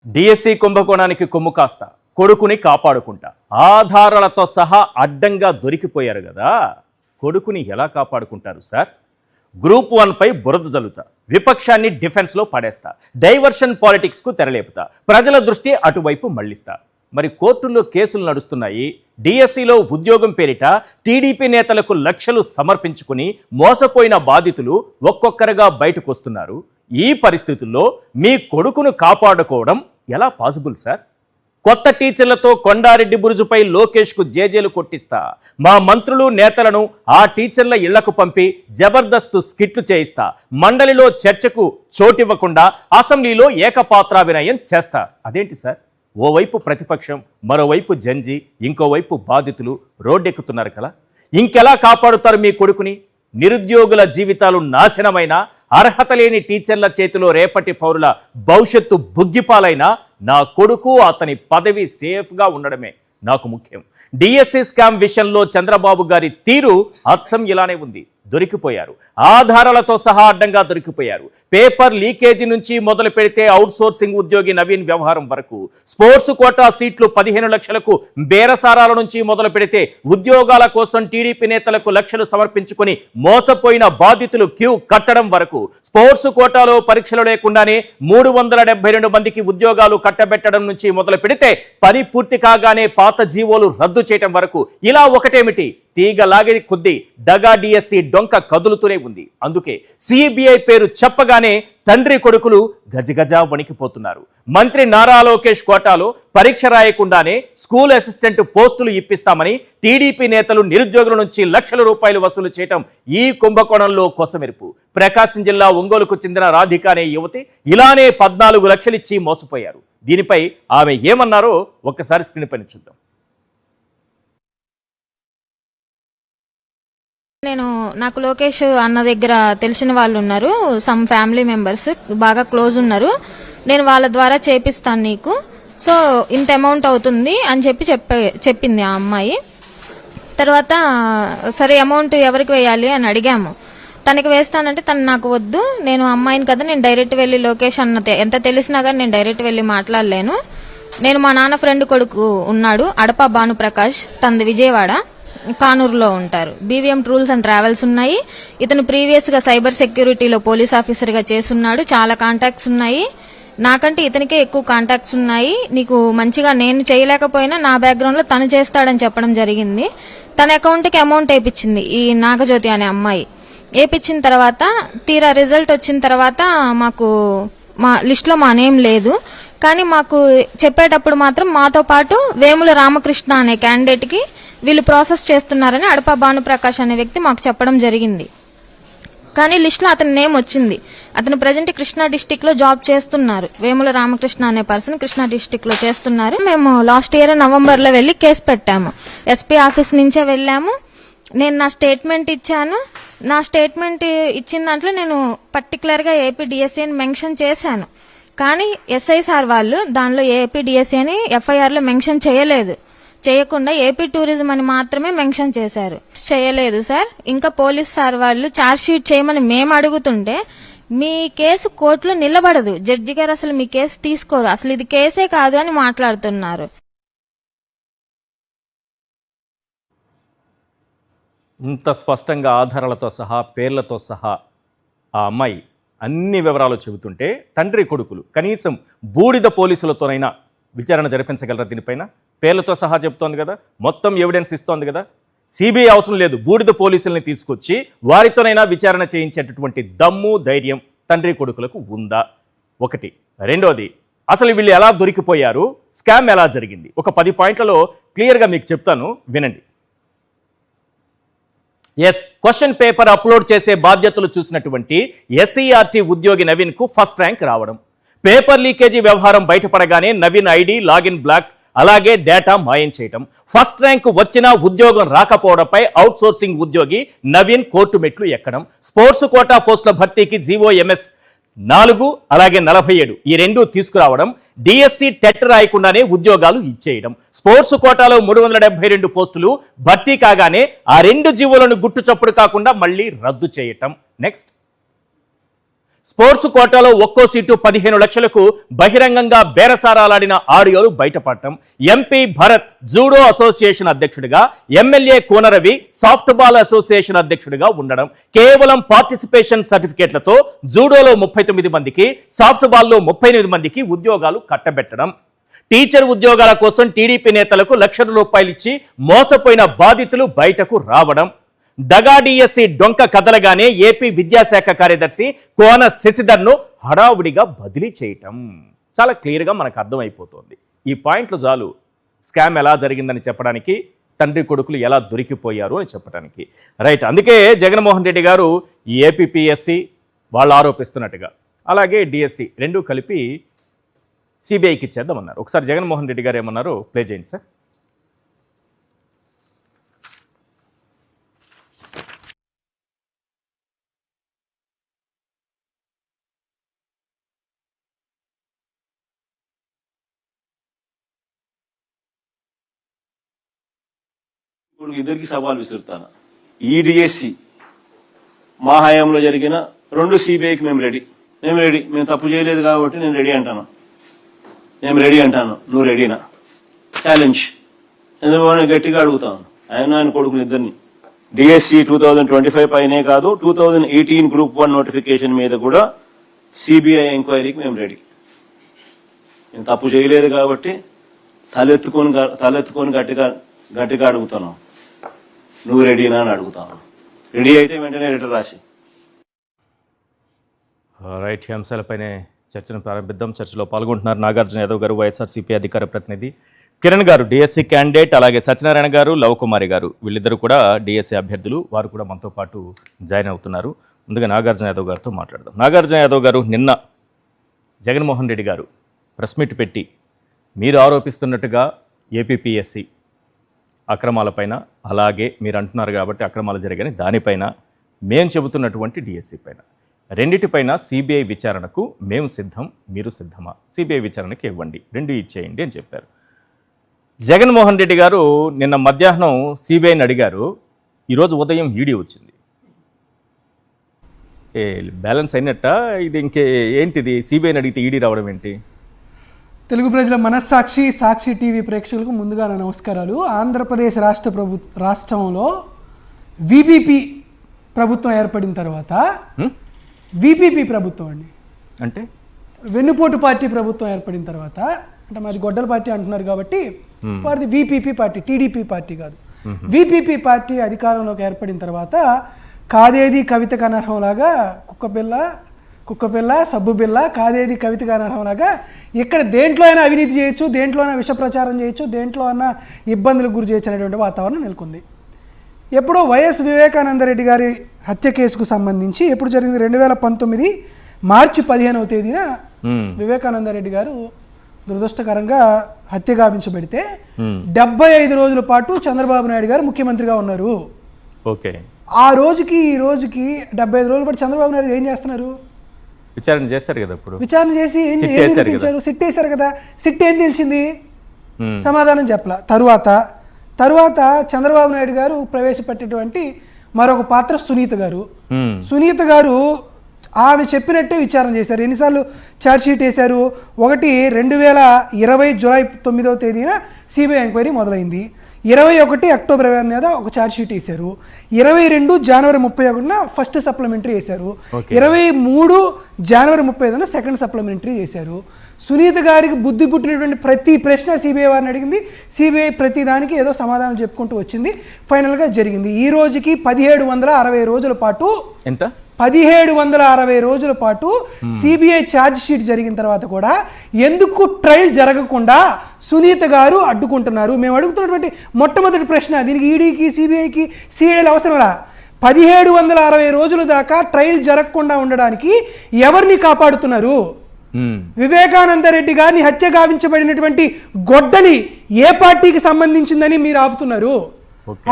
DSC కుంభకోణానికి కొమ్ము కాస్త కొడుకుని కాపాడుకుంటా ఆధారాలతో సహా అడ్డంగా దొరికిపోయారు కదా. కొడుకుని ఎలా కాపాడుకుంటారు సార్? గ్రూప్ 1 పై బురద జల్లుతా, విపక్షాన్ని డిఫెన్స్లో పడేస్తా, డైవర్షన్ పాలిటిక్స్కు తెరలేపుతా, ప్రజల దృష్టి అటువైపు మళ్లిస్తా. మరి కోర్టుల్లో కేసులు నడుస్తున్నాయి. డిఎస్సిలో ఉద్యోగం పేరిట టీడీపీ నేతలకు లక్షలు సమర్పించుకుని మోసపోయిన బాధితులు ఒక్కొక్కరుగా బయటకు వస్తున్నారు. ఈ పరిస్థితుల్లో మీ కొడుకును కాపాడుకోవడం ఎలా పాసిబుల్ సార్? కొత్త టీచర్లతో కొండారెడ్డి బురుజుపై లోకేష్కు జేజేలు కొట్టిస్తా, మా మంత్రులు నేతలను ఆ టీచర్ల ఇళ్లకు పంపి జబర్దస్త్ స్కిట్లు చేయిస్తా, మండలిలో చర్చకు చోటివ్వకుండా అసెంబ్లీలో ఏకపాత్రాభినయం చేస్తా. అదేంటి సార్? ఓవైపు ప్రతిపక్షం, మరోవైపు జంజి, ఇంకోవైపు బాధితులు రోడ్డెక్కుతున్నారు కదా. ఇంకెలా కాపాడుతారు మీ కొడుకుని? నిరుద్యోగుల జీవితాలు నాశనమైన, అర్హత లేని టీచర్ల చేతిలో రేపటి పౌరుల భవిష్యత్తు బుగ్గిపాలైనా నా కొడుకు అతని పదవి సేఫ్గా ఉండడమే నాకు ముఖ్యం. డిఎస్సి స్కామ్ విషయంలో చంద్రబాబు గారి తీరు అచ్చం ఇలానే ఉంది. దొరికిపోయారు, ఆధారాలతో సహా అడ్డంగా దొరికిపోయారు. పేపర్ లీకేజీ నుంచి మొదలు పెడితే అవుట్ సోర్సింగ్ ఉద్యోగి నవీన్ వ్యవహారం వరకు, స్పోర్ట్స్ కోటా సీట్లు 15 లక్షలకు బేరసారాల నుంచి మొదలు పెడితే ఉద్యోగాల కోసం టీడీపీ నేతలకు లక్షలు సమర్పించుకొని మోసపోయిన బాధితులు క్యూ కట్టడం వరకు, స్పోర్ట్స్ కోటాలో పరీక్షలు లేకుండానే 372 మందికి ఉద్యోగాలు కట్టబెట్టడం నుంచి మొదలు పెడితే పని పూర్తి కాగానే పాత జీవోలు రద్దు చేయడం వరకు, ఇలా ఒకటేమిటి తీగలాగే కొద్దీ డగా డిఎస్సి డొంక కదులుతూనే ఉంది. అందుకే సిబిఐ పేరు చెప్పగానే తండ్రి కొడుకులు గజగజ వణికిపోతున్నారు. మంత్రి నారా లోకేష్ కోటాలో పరీక్ష రాయకుండానే స్కూల్ అసిస్టెంట్ పోస్టులు ఇప్పిస్తామని టీడీపీ నేతలు నిరుద్యోగుల నుంచి లక్షల రూపాయలు వసూలు చేయటం ఈ కుంభకోణంలో కొసమెరుపు. ప్రకాశం జిల్లా ఒంగోలుకు చెందిన రాధిక అనే యువతి ఇలానే 14 లక్షలిచ్చి మోసపోయారు. దీనిపై ఆమె ఏమన్నారో ఒక్కసారి స్క్రీన్ పైన చూద్దాం. నాకు లోకేష్ అన్న దగ్గర తెలిసిన వాళ్ళు ఉన్నారు, సమ్ ఫ్యామిలీ మెంబర్స్ బాగా క్లోజ్ ఉన్నారు. నేను వాళ్ళ ద్వారా చేపిస్తాను నీకు, సో ఇంత అమౌంట్ అవుతుంది అని చెప్పింది ఆ అమ్మాయి. తర్వాత సరే అమౌంట్ ఎవరికి వేయాలి అని అడిగాము. తనకి వేస్తానంటే తను నాకు వద్దు, నేను అమ్మాయిని కదా, నేను డైరెక్ట్ వెళ్ళి లోకేష్ అన్న ఎంత తెలిసినా కానీ నేను డైరెక్ట్ వెళ్ళి మాట్లాడలేను. నేను మా నాన్న ఫ్రెండ్ కొడుకు ఉన్నాడు, అడపా భానుప్రకాష్, తనది విజయవాడ, కానూరులో ఉంటారు. బీవీఎం టూర్స్ అండ్ ట్రావెల్స్ ఉన్నాయి. ఇతను ప్రీవియస్ గా సైబర్ సెక్యూరిటీలో పోలీస్ ఆఫీసర్ గా చేస్తున్నాడు. చాలా కాంటాక్ట్స్ ఉన్నాయి. నాకంటే ఇతనికే ఎక్కువ కాంటాక్ట్స్ ఉన్నాయి. నీకు మంచిగా నేను చేయలేకపోయినా నా బ్యాక్గ్రౌండ్ లో తను చేస్తాడని చెప్పడం జరిగింది. తన అకౌంట్ కి అమౌంట్ వేయించింది ఈ నాగజ్యోతి అనే అమ్మాయి. వేయించిన తర్వాత తీరా రిజల్ట్ వచ్చిన తర్వాత మాకు మా లిస్ట్ లో మా నేమ్ లేదు, కానీ మాకు చెప్పేటప్పుడు మాత్రం మాతో పాటు వేముల రామకృష్ణ అనే క్యాండిడేట్ కి వీళ్ళు ప్రాసెస్ చేస్తున్నారని అడపా భానుప్రకాష్ అనే వ్యక్తి మాకు చెప్పడం జరిగింది. కానీ లిస్ట్ లో అతని నేమ్ వచ్చింది. అతను ప్రజెంట్ కృష్ణా డిస్టిక్ లో జాబ్ చేస్తున్నారు. వేముల రామకృష్ణ అనే పర్సన్ కృష్ణా డిస్టిక్ లో చేస్తున్నారు. మేము లాస్ట్ ఇయర్ నవంబర్ లో వెళ్లి కేసు పెట్టాము. ఎస్పీ ఆఫీస్ నుంచే వెళ్ళాము. నేను నా స్టేట్మెంట్ ఇచ్చాను. నా స్టేట్మెంట్ ఇచ్చిన దాంట్లో నేను పర్టికులర్ గా ఏపీ డిఎస్సీ అని మెన్షన్ చేశాను. కానీ ఎస్ఐ సార్ వాళ్ళు దానిలో ఏపీ డిఎస్సీ అని ఎఫ్ఐఆర్ లో మెన్షన్ చేయలేదు. చేయకుండా ఏపీ టూరిజం అని మాత్రమే మెన్షన్ చేశారు. చేయలేదు సార్. ఇంకా పోలీస్ సార్ వాళ్ళు ఛార్జ్ షీట్ చేయమని మేము అడుగుతుంటే మీ కేసు కోర్టులో నిలబడదు, జడ్జి గారు అసలు మీ కేసు తీసుకోరు, అసలు ఇది కేసే కాదు అని మాట్లాడుతున్నారు. ఇంత స్పష్టంగా ఆధారాలతో సహా పేర్లతో సహా ఆ అమ్మాయి అన్ని వివరాలు చెబుతుంటే తండ్రి కొడుకులు కనీసం బూడిద పోలీసులతోనైనా విచారణ జరిపించగలరా? దీనిపైన పేర్లతో సహా చెప్తోంది కదా, మొత్తం ఎవిడెన్స్ ఇస్తోంది కదా. సిబిఐ అవసరం లేదు, బూడిద పోలీసుల్ని తీసుకొచ్చి వారితోనైనా విచారణ చేయించేటటువంటి దమ్ము ధైర్యం తండ్రి కొడుకులకు ఉందా? ఒకటి. రెండోది, అసలు వీళ్ళు ఎలా దొరికిపోయారు, స్కామ్ ఎలా జరిగింది? ఒక 10 పాయింట్లలో క్లియర్గా మీకు చెప్తాను, వినండి. క్వశ్చన్ పేపర్ అప్లోడ్ చేసే బాధ్యతలు చూసినటువంటి ఎస్సీఆర్టీ ఉద్యోగి నవీన్ కు ఫస్ట్ ర్యాంక్ రావడం, పేపర్ లీకేజీ వ్యవహారం బయటపడగానే నవీన్ ఐడి లాగిన్ బ్లాక్, అలాగే డేటా మాయం చేయటం, ఫస్ట్ ర్యాంక్ వచ్చినా ఉద్యోగం రాకపోవడంపై అవుట్ సోర్సింగ్ ఉద్యోగి నవీన్ కోర్టు మెట్లు ఎక్కడం, స్పోర్ట్స్ కోటా పోస్టుల భర్తీకి జీవోఎంఎస్ 4 అలాగే 47 ఈ రెండూ తీసుకురావడం, డిఎస్సి టెట్ రాయకుండానే ఉద్యోగాలు ఇచ్చేయడం, స్పోర్ట్స్ కోటాలో 372 పోస్టులు భర్తీ కాగానే ఆ 2 జీవోలను గుట్టు చప్పుడు కాకుండా మళ్ళీ రద్దు చేయటం. నెక్స్ట్, స్పోర్ట్స్ కోటాలో ఒక్కో సీటు 15 లక్షలకు బహిరంగంగా బేరసారాలాడిన ఆడియోలు బయటపడటం, ఎంపీ భరత్ జూడో అసోసియేషన్ అధ్యక్షుడిగా, ఎమ్మెల్యే కోనరవి సాఫ్ట్ బాల్ అసోసియేషన్ అధ్యక్షుడిగా ఉండడం, కేవలం పార్టిసిపేషన్ సర్టిఫికేట్లతో జూడోలో 39 మందికి, సాఫ్ట్ బాల్లో 38 మందికి ఉద్యోగాలు కట్టబెట్టడం, టీచర్ ఉద్యోగాల కోసం టీడీపీ నేతలకు లక్షల రూపాయలు ఇచ్చి మోసపోయిన బాధితులు బయటకు రావడం, దగా డిఎస్సి డొంక కదలగానే ఏపీ విద్యాశాఖ కార్యదర్శి కోన శశిధర్ను హడావుడిగా బదిలీ చేయటం. చాలా క్లియర్గా మనకు అర్థమైపోతుంది. ఈ పాయింట్లు చాలు స్కామ్ ఎలా జరిగిందని చెప్పడానికి, తండ్రి కొడుకులు ఎలా దొరికిపోయారు అని చెప్పడానికి. రైట్, అందుకే జగన్మోహన్ రెడ్డి గారు ఈ ఏపీపీఎస్సి వాళ్ళు ఆరోపిస్తున్నట్టుగా, అలాగే డిఎస్సి రెండూ కలిపి సిబిఐకి ఇచ్చేద్దామన్నారు. ఒకసారి జగన్మోహన్ రెడ్డి గారు ఏమన్నారు ప్లే చేయండి సార్. ఇప్పుడు ఇద్దరికి సవాల్ విసురుతాను. ఈ డిఎస్సి మా హయాంలో జరిగిన 2 సిబిఐకి మేము రెడీ. మేము తప్పు చేయలేదు కాబట్టి నేను రెడీ అంటాను. నువ్వు రెడీనా? ఛాలెంజ్ చంద్రబాబు గట్టిగా అడుగుతాను. ఆయన కొడుకుని ఇద్దరిని. డిఎస్సి 2025 పైనే కాదు, 2018 గ్రూప్ 1 నోటిఫికేషన్ మీద కూడా సిబిఐ ఎంక్వైరీకి మేము రెడీ. మేము తప్పు చేయలేదు కాబట్టి తలెత్తుకొని గట్టిగా అడుగుతున్నాం. నువ్వు రెడీనా అని అడుగుతాను. రెడీ అయితే వెంటనే లెటర్ రాసి. రైట్, ఈ అంశాలపైనే చర్చను ప్రారంభిద్దాం. చర్చలో పాల్గొంటున్నారు నాగార్జున యాదవ్ గారు, వైఎస్ఆర్సీపీ అధికార ప్రతినిధి, కిరణ్ గారు డిఎస్సి క్యాండిడేట్, అలాగే సత్యనారాయణ గారు, లవకుమారి గారు, వీళ్ళిద్దరూ కూడా డిఎస్సి అభ్యర్థులు. వారు కూడా మనతో పాటు జాయిన్ అవుతున్నారు. ముందుగా నాగార్జున యాదవ్ గారితో మాట్లాడదాం. నాగార్జున యాదవ్ గారు, నిన్న జగన్మోహన్ రెడ్డి గారు ప్రెస్ మీట్ పెట్టి మీరు ఆరోపిస్తున్నట్టుగా ఏపీపీఎస్సి అక్రమాలపైన, అలాగే మీరు అంటున్నారు కాబట్టి అక్రమాలు జరిగాయని దానిపైన, మేము చెబుతున్నటువంటి డిఎస్సి పైన, రెండిటిపైన సిబిఐ విచారణకు మేము సిద్ధం, మీరు సిద్ధమా? సిబిఐ విచారణకి ఇవ్వండి, రెండు ఇచ్చేయండి అని చెప్పారు. జగన్మోహన్ రెడ్డి గారు నిన్న మధ్యాహ్నం సిబిఐని అడిగారు, ఈరోజు ఉదయం ఈడీ వచ్చింది. బ్యాలెన్స్ అయినట్ట ఇది? ఇంకే ఏంటిది? సిబిఐని అడిగితే ఈడీ రావడం ఏంటి? తెలుగు ప్రజల మనస్సాక్షి, సాక్షి టీవీ ప్రేక్షకులకు ముందుగా నా నమస్కారాలు. ఆంధ్రప్రదేశ్ రాష్ట్రంలో విపిపి ప్రభుత్వం ఏర్పడిన తర్వాత, విపిపి ప్రభుత్వం అండి అంటే వెన్నుపోటు పార్టీ ప్రభుత్వం ఏర్పడిన తర్వాత, అంటే మాది గొడ్డల పార్టీ అంటున్నారు కాబట్టి వారిది విపిపి పార్టీ, టీడీపీ పార్టీ కాదు. విపిపి పార్టీ అధికారంలోకి ఏర్పడిన తర్వాత కాదేది కవితకు అనర్హంలాగా కుక్కపిల్ల సబ్బు బిల్ల, కాదేది కవితకు అనర్హంలాగా ఇక్కడ దేంట్లో అయినా అవినీతి చేయొచ్చు, దేంట్లో అయినా విష ప్రచారం చేయొచ్చు, దేంట్లో అయినా ఇబ్బందులకు గురి చేయొచ్చు అనేటువంటి వాతావరణం నెలకొంది. ఎప్పుడో వైఎస్ వివేకానందరెడ్డి గారి హత్య కేసుకు సంబంధించి ఎప్పుడు జరిగింది? 2019 మార్చి 15వ తేదీన వివేకానందరెడ్డి గారు దురదృష్టకరంగా హత్య గావించబడితే 75 రోజుల పాటు చంద్రబాబు నాయుడు గారు ముఖ్యమంత్రిగా ఉన్నారు. ఓకే, ఆ రోజుకి ఈ రోజుకి 75 రోజుల పాటు చంద్రబాబు నాయుడు ఏం చేస్తున్నారు? విచారణ చేస్తారు కదా. ఇప్పుడు విచారణ చేసి ఏం నిరూపించారు? సిట్ వేశారు కదా. సిట్ ఏం తెలిసింది? సమాధానం చెప్పలా. తరువాత చంద్రబాబు నాయుడు గారు ప్రవేశపెట్టేటువంటి మరొక పాత్ర సునీత గారు ఆమె చెప్పినట్టే విచారణ చేశారు. ఎన్నిసార్లు ఛార్జ్షీట్ వేశారు? ఒకటి 2020 జూలై 9వ తేదీన సిబిఐ ఎంక్వైరీ మొదలైంది. 21 అక్టోబర్ 20 మీద ఒక ఛార్జ్షీట్ వేశారు. 22 జనవరి 31న ఫస్ట్ సప్లిమెంటరీ వేశారు. 23 జనవరి 35న సెకండ్ సప్లిమెంటరీ చేశారు. సునీత గారికి బుద్ధి పుట్టినటువంటి ప్రతి ప్రశ్న సిబిఐ వారిని అడిగింది. సిబిఐ ప్రతి దానికి ఏదో సమాధానం చెప్పుకుంటూ వచ్చింది. ఫైనల్గా జరిగింది. ఈ రోజుకి 1760 రోజుల పాటు, ఎంత 1760 రోజుల పాటు సిబిఐ ఛార్జ్ షీట్ జరిగిన తర్వాత కూడా ఎందుకు ట్రయల్ జరగకుండా సునీత గారు అడ్డుకుంటున్నారు? మేము అడుగుతున్నటువంటి మొట్టమొదటి ప్రశ్న, దీనికి ఈడీకి సిబిఐకి సిఐడీలు అవసరంలా? 1760 రోజుల దాకా ట్రయల్ జరగకుండా ఉండడానికి ఎవరిని కాపాడుతున్నారు? వివేకానంద రెడ్డి గారిని హత్య గావించబడినటువంటి గొడ్డలి ఏ పార్టీకి సంబంధించిందని మీరు ఆపుతున్నారు?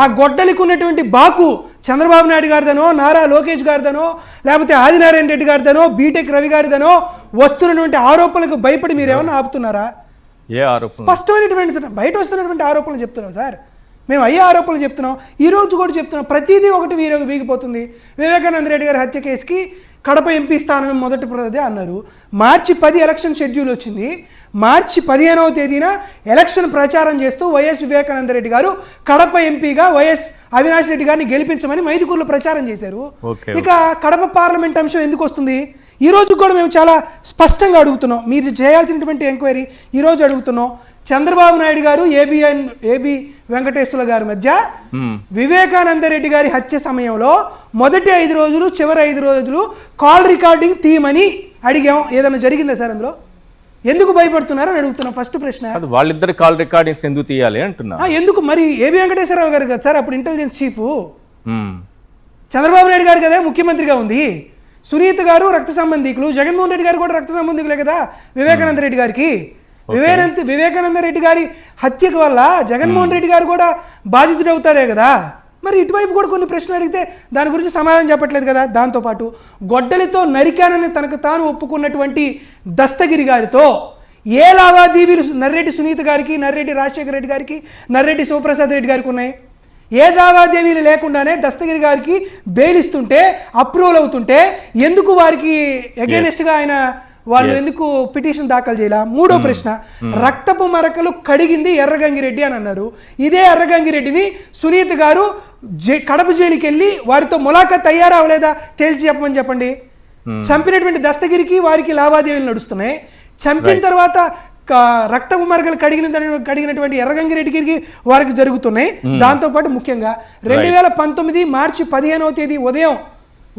ఆ గొడ్డలికి ఉన్నటువంటి బాకు చంద్రబాబు నాయుడు గారిదనో, నారా లోకేష్ గారిదనో, లేకపోతే ఆదినారాయణ రెడ్డి గారిదనో, బీటెక్ రవి గారిదనో వస్తున్నటువంటి ఆరోపణలకు భయపడి మీరు ఏమన్నా ఆపుతున్నారా? ఏ ఆరోపణ? స్పష్టమైనటువంటి బయట వస్తున్నటువంటి ఆరోపణలు చెప్తున్నాం సార్. మేము అయ్యే ఆరోపణలు చెప్తున్నాం, ఈ రోజు కూడా చెప్తున్నాం. ప్రతిదీ ఒకటి వీగిపోతుంది. వివేకానంద రెడ్డి గారి హత్య కేసుకి కడప ఎంపీ స్థానం మొదటి ప్రదే అన్నారు. మార్చి 10 ఎలక్షన్ షెడ్యూల్ వచ్చింది. మార్చి 15వ తేదీన ఎలక్షన్ ప్రచారం చేస్తూ వైఎస్ వివేకానంద రెడ్డి గారు కడప ఎంపీగా వైఎస్ అవినాష్ రెడ్డి గారిని గెలిపించమని మైదుకూరులో ప్రచారం చేశారు. ఇక కడప పార్లమెంట్ అంశం ఎందుకు వస్తుంది? ఈ రోజు కూడా మేము చాలా స్పష్టంగా అడుగుతున్నాం, మీరు చేయాల్సినటువంటి ఎంక్వైరీ ఈ రోజు అడుగుతున్నాం. చంద్రబాబు నాయుడు గారు ఏబి వెంకటేశ్వర గారి మధ్య వివేకానంద రెడ్డి గారి హత్య సమయంలో మొదటి 5 రోజులు చివరి 5 రోజులు కాల్ రికార్డింగ్ తీయమని అడిగాం. ఏదైనా జరిగిందా సార్ అందులో? ఎందుకు భయపడుతున్నారని అడుగుతున్నాం ఫస్ట్ ప్రశ్న. వాళ్ళిద్దరు కాల్ రికార్డింగ్స్ ఎందుకు తీయాలి అంటున్నా. ఎందుకు మరి ఏబి వెంకటేశ్వరరావు గారు కదా సార్ అప్పుడు ఇంటెలిజెన్స్ చీఫ్, చంద్రబాబు నాయుడు గారు కదా ముఖ్యమంత్రిగా ఉంది, సునీత గారు రక్త సంబంధికులు, జగన్మోహన్ రెడ్డి గారు కూడా రక్త సంబంధికులే కదా వివేకానంద రెడ్డి గారికి. వివేకానంద రెడ్డి గారి హత్యకు వల్ల జగన్మోహన్ రెడ్డి గారు కూడా బాధితుడు అవుతారే కదా. మరి ఇటువైపు కూడా కొన్ని ప్రశ్నలు అడిగితే దాని గురించి సమాధానం చెప్పట్లేదు కదా. దాంతోపాటు గొడ్డలితో నరికానని తనకు తాను ఒప్పుకున్నటువంటి దస్తగిరి గారితో ఏ లావాదేవీలు నర్రెడ్డి సునీత గారికి, నర్రెడ్డి రాజశేఖర రెడ్డి గారికి, నర్రెడ్డి శివప్రసాద్ రెడ్డి గారికి ఉన్నాయి? ఏ లావాదేవీలు లేకుండానే దస్తగిరి గారికి బెయిల్ ఇస్తుంటే, అప్రూవల్ అవుతుంటే ఎందుకు వారికి అగైనెస్ట్గా ఆయన వాళ్ళు ఎందుకు పిటిషన్ దాఖలు చేయాల? మూడో ప్రశ్న, రక్తపు మరకలు కడిగింది ఎర్రగంగిరెడ్డి అని అన్నారు. ఇదే ఎర్రగంగిరెడ్డిని సునీత గారు కడప జైలుకి వెళ్ళి వారితో ములాఖత్ అయ్యారా అవలేదా తేల్చి చెప్పండి. చంపినటువంటి దస్తగిరికి వారికి లావాదేవీలు నడుస్తున్నాయి. చంపిన తర్వాత రక్తపు మరకలు కడిగినటువంటి ఎర్రగంగిరెడ్డికి వారికి జరుగుతున్నాయి. దాంతోపాటు ముఖ్యంగా 2019 మార్చి 15వ తేదీ ఉదయం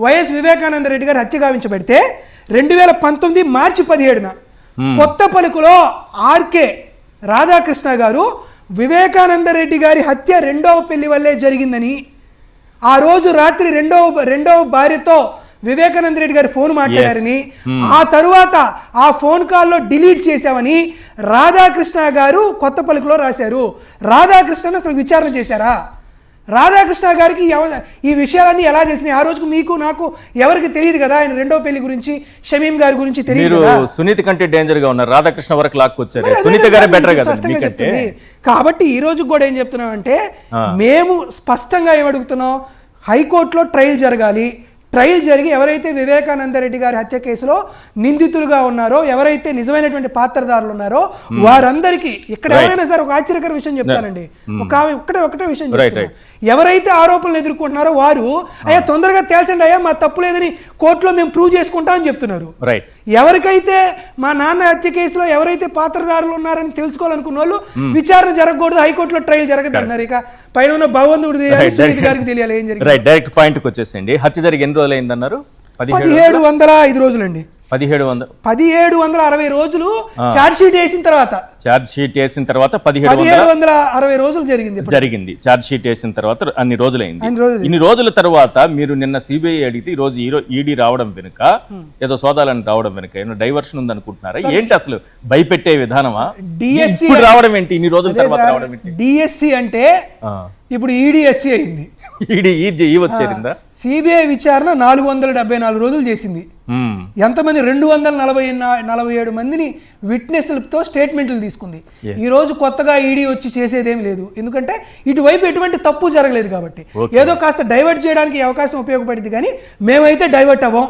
వైఎస్ వివేకానంద రెడ్డి గారు హత్య గావించబడితే 2019 మార్చి 17న కొత్త పలుకులో ఆర్కే రాధాకృష్ణ గారు వివేకానంద రెడ్డి గారి హత్య 2వ పెళ్లి వల్లే జరిగిందని, ఆ రోజు రాత్రి రెండవ భార్యతో వివేకానంద రెడ్డి గారి ఫోన్ మాట్లాడారని, ఆ తరువాత ఆ ఫోన్ కాల్లో డిలీట్ చేశామని రాధాకృష్ణ గారు కొత్త పలుకులో రాశారు. రాధాకృష్ణను అసలు విచారణ చేశారా? రాధాకృష్ణ గారికి ఈ విషయాలన్నీ ఎలా తెలిసినాయి? ఆ రోజుకు మీకు నాకు ఎవరికి తెలియదు కదా, ఆయన 2వ పెళ్లి గురించి, షమీం గారి గురించి తెలియదు కదా. సునీత కంటే డేంజర్ గా ఉన్నారు, రాధాకృష్ణ వరకు లాక్కొచ్చారు, సునీత గారే బెటర్ కదా చెప్తుంది. కాబట్టి ఈ రోజు కూడా ఏం చెప్తున్నాం అంటే, మేము స్పష్టంగా ఏమడుగుతున్నాం, హైకోర్టులో ట్రయల్ జరగాలి. ట్రయల్ జరిగి ఎవరైతే వివేకానంద రెడ్డి గారి హత్య కేసులో నిందితులుగా ఉన్నారో, ఎవరైతే నిజమైనటువంటి పాత్రదారులు ఉన్నారో వారందరికీ, ఇక్కడ ఎవరైనా సరే ఒక ఆశ్చర్యకర విషయం చెప్తానండి, ఒకటే విషయం చెప్తాను. ఎవరైతే ఆరోపణలు ఎదుర్కొంటున్నారో వారు అయ్యా తొందరగా తేల్చండి అయ్యా, మా తప్పు లేదని కోర్టులో మేము ప్రూవ్ చేసుకుంటామని చెప్తున్నారు. ఎవరికైతే మా నాన్న హత్య కేసులో ఎవరైతే పాత్రదారులు ఉన్నారని తెలుసుకోవాలనుకున్న వాళ్ళు విచారణ జరగకూడదు, హైకోర్టులో ట్రయల్ జరగదు అన్నారు. ఇక పైన ఉన్న భగవంతుడు గారికి తెలియాలి ఏం జరిగింది. డైరెక్ట్ పాయింట్ వచ్చేసండి. హత్య జరిగి ఎన్ని రోజులు అయిందన్నారు? 1705 రోజులండి. 1760 రోజులు ఛార్జ్ షీట్ వేసిన తర్వాత 1760 రోజులు జరిగింది. ఛార్జ్ షీట్ వేసిన తర్వాత అన్ని రోజులైంది. ఇన్ని రోజుల తర్వాత మీరు నిన్న సిబిఐ అడిగితే ఈ రోజు ఈడీ రావడం వెనుక, ఏదో సోదాలని రావడం వెనుక ఏమో డైవర్షన్ ఉంది అనుకుంటున్నారా? ఏంటి అసలు భయపెట్టే విధానమా? డిఎస్సి రావడం ఏంటి? ఇన్ని రోజుల తర్వాత రావడం ఏంటి? డిఎస్సి అంటే ఇప్పుడు ఈడీఎస్సి అయింది. ఈడీ వచ్చేరిందా? సిబిఐ విచారణ 474 రోజులు చేసింది. ఎంతమంది 247 మందిని విట్నెస్లతో స్టేట్మెంట్లు తీసుకుంది. ఈ రోజు కొత్తగా ఈడీ వచ్చి చేసేదేమి లేదు, ఎందుకంటే ఇటువైపు ఎటువంటి తప్పు జరగలేదు కాబట్టి. ఏదో కాస్త డైవర్ట్ చేయడానికి అవకాశం ఉపయోగపడింది, కానీ మేమైతే డైవర్ట్ అవ్వం.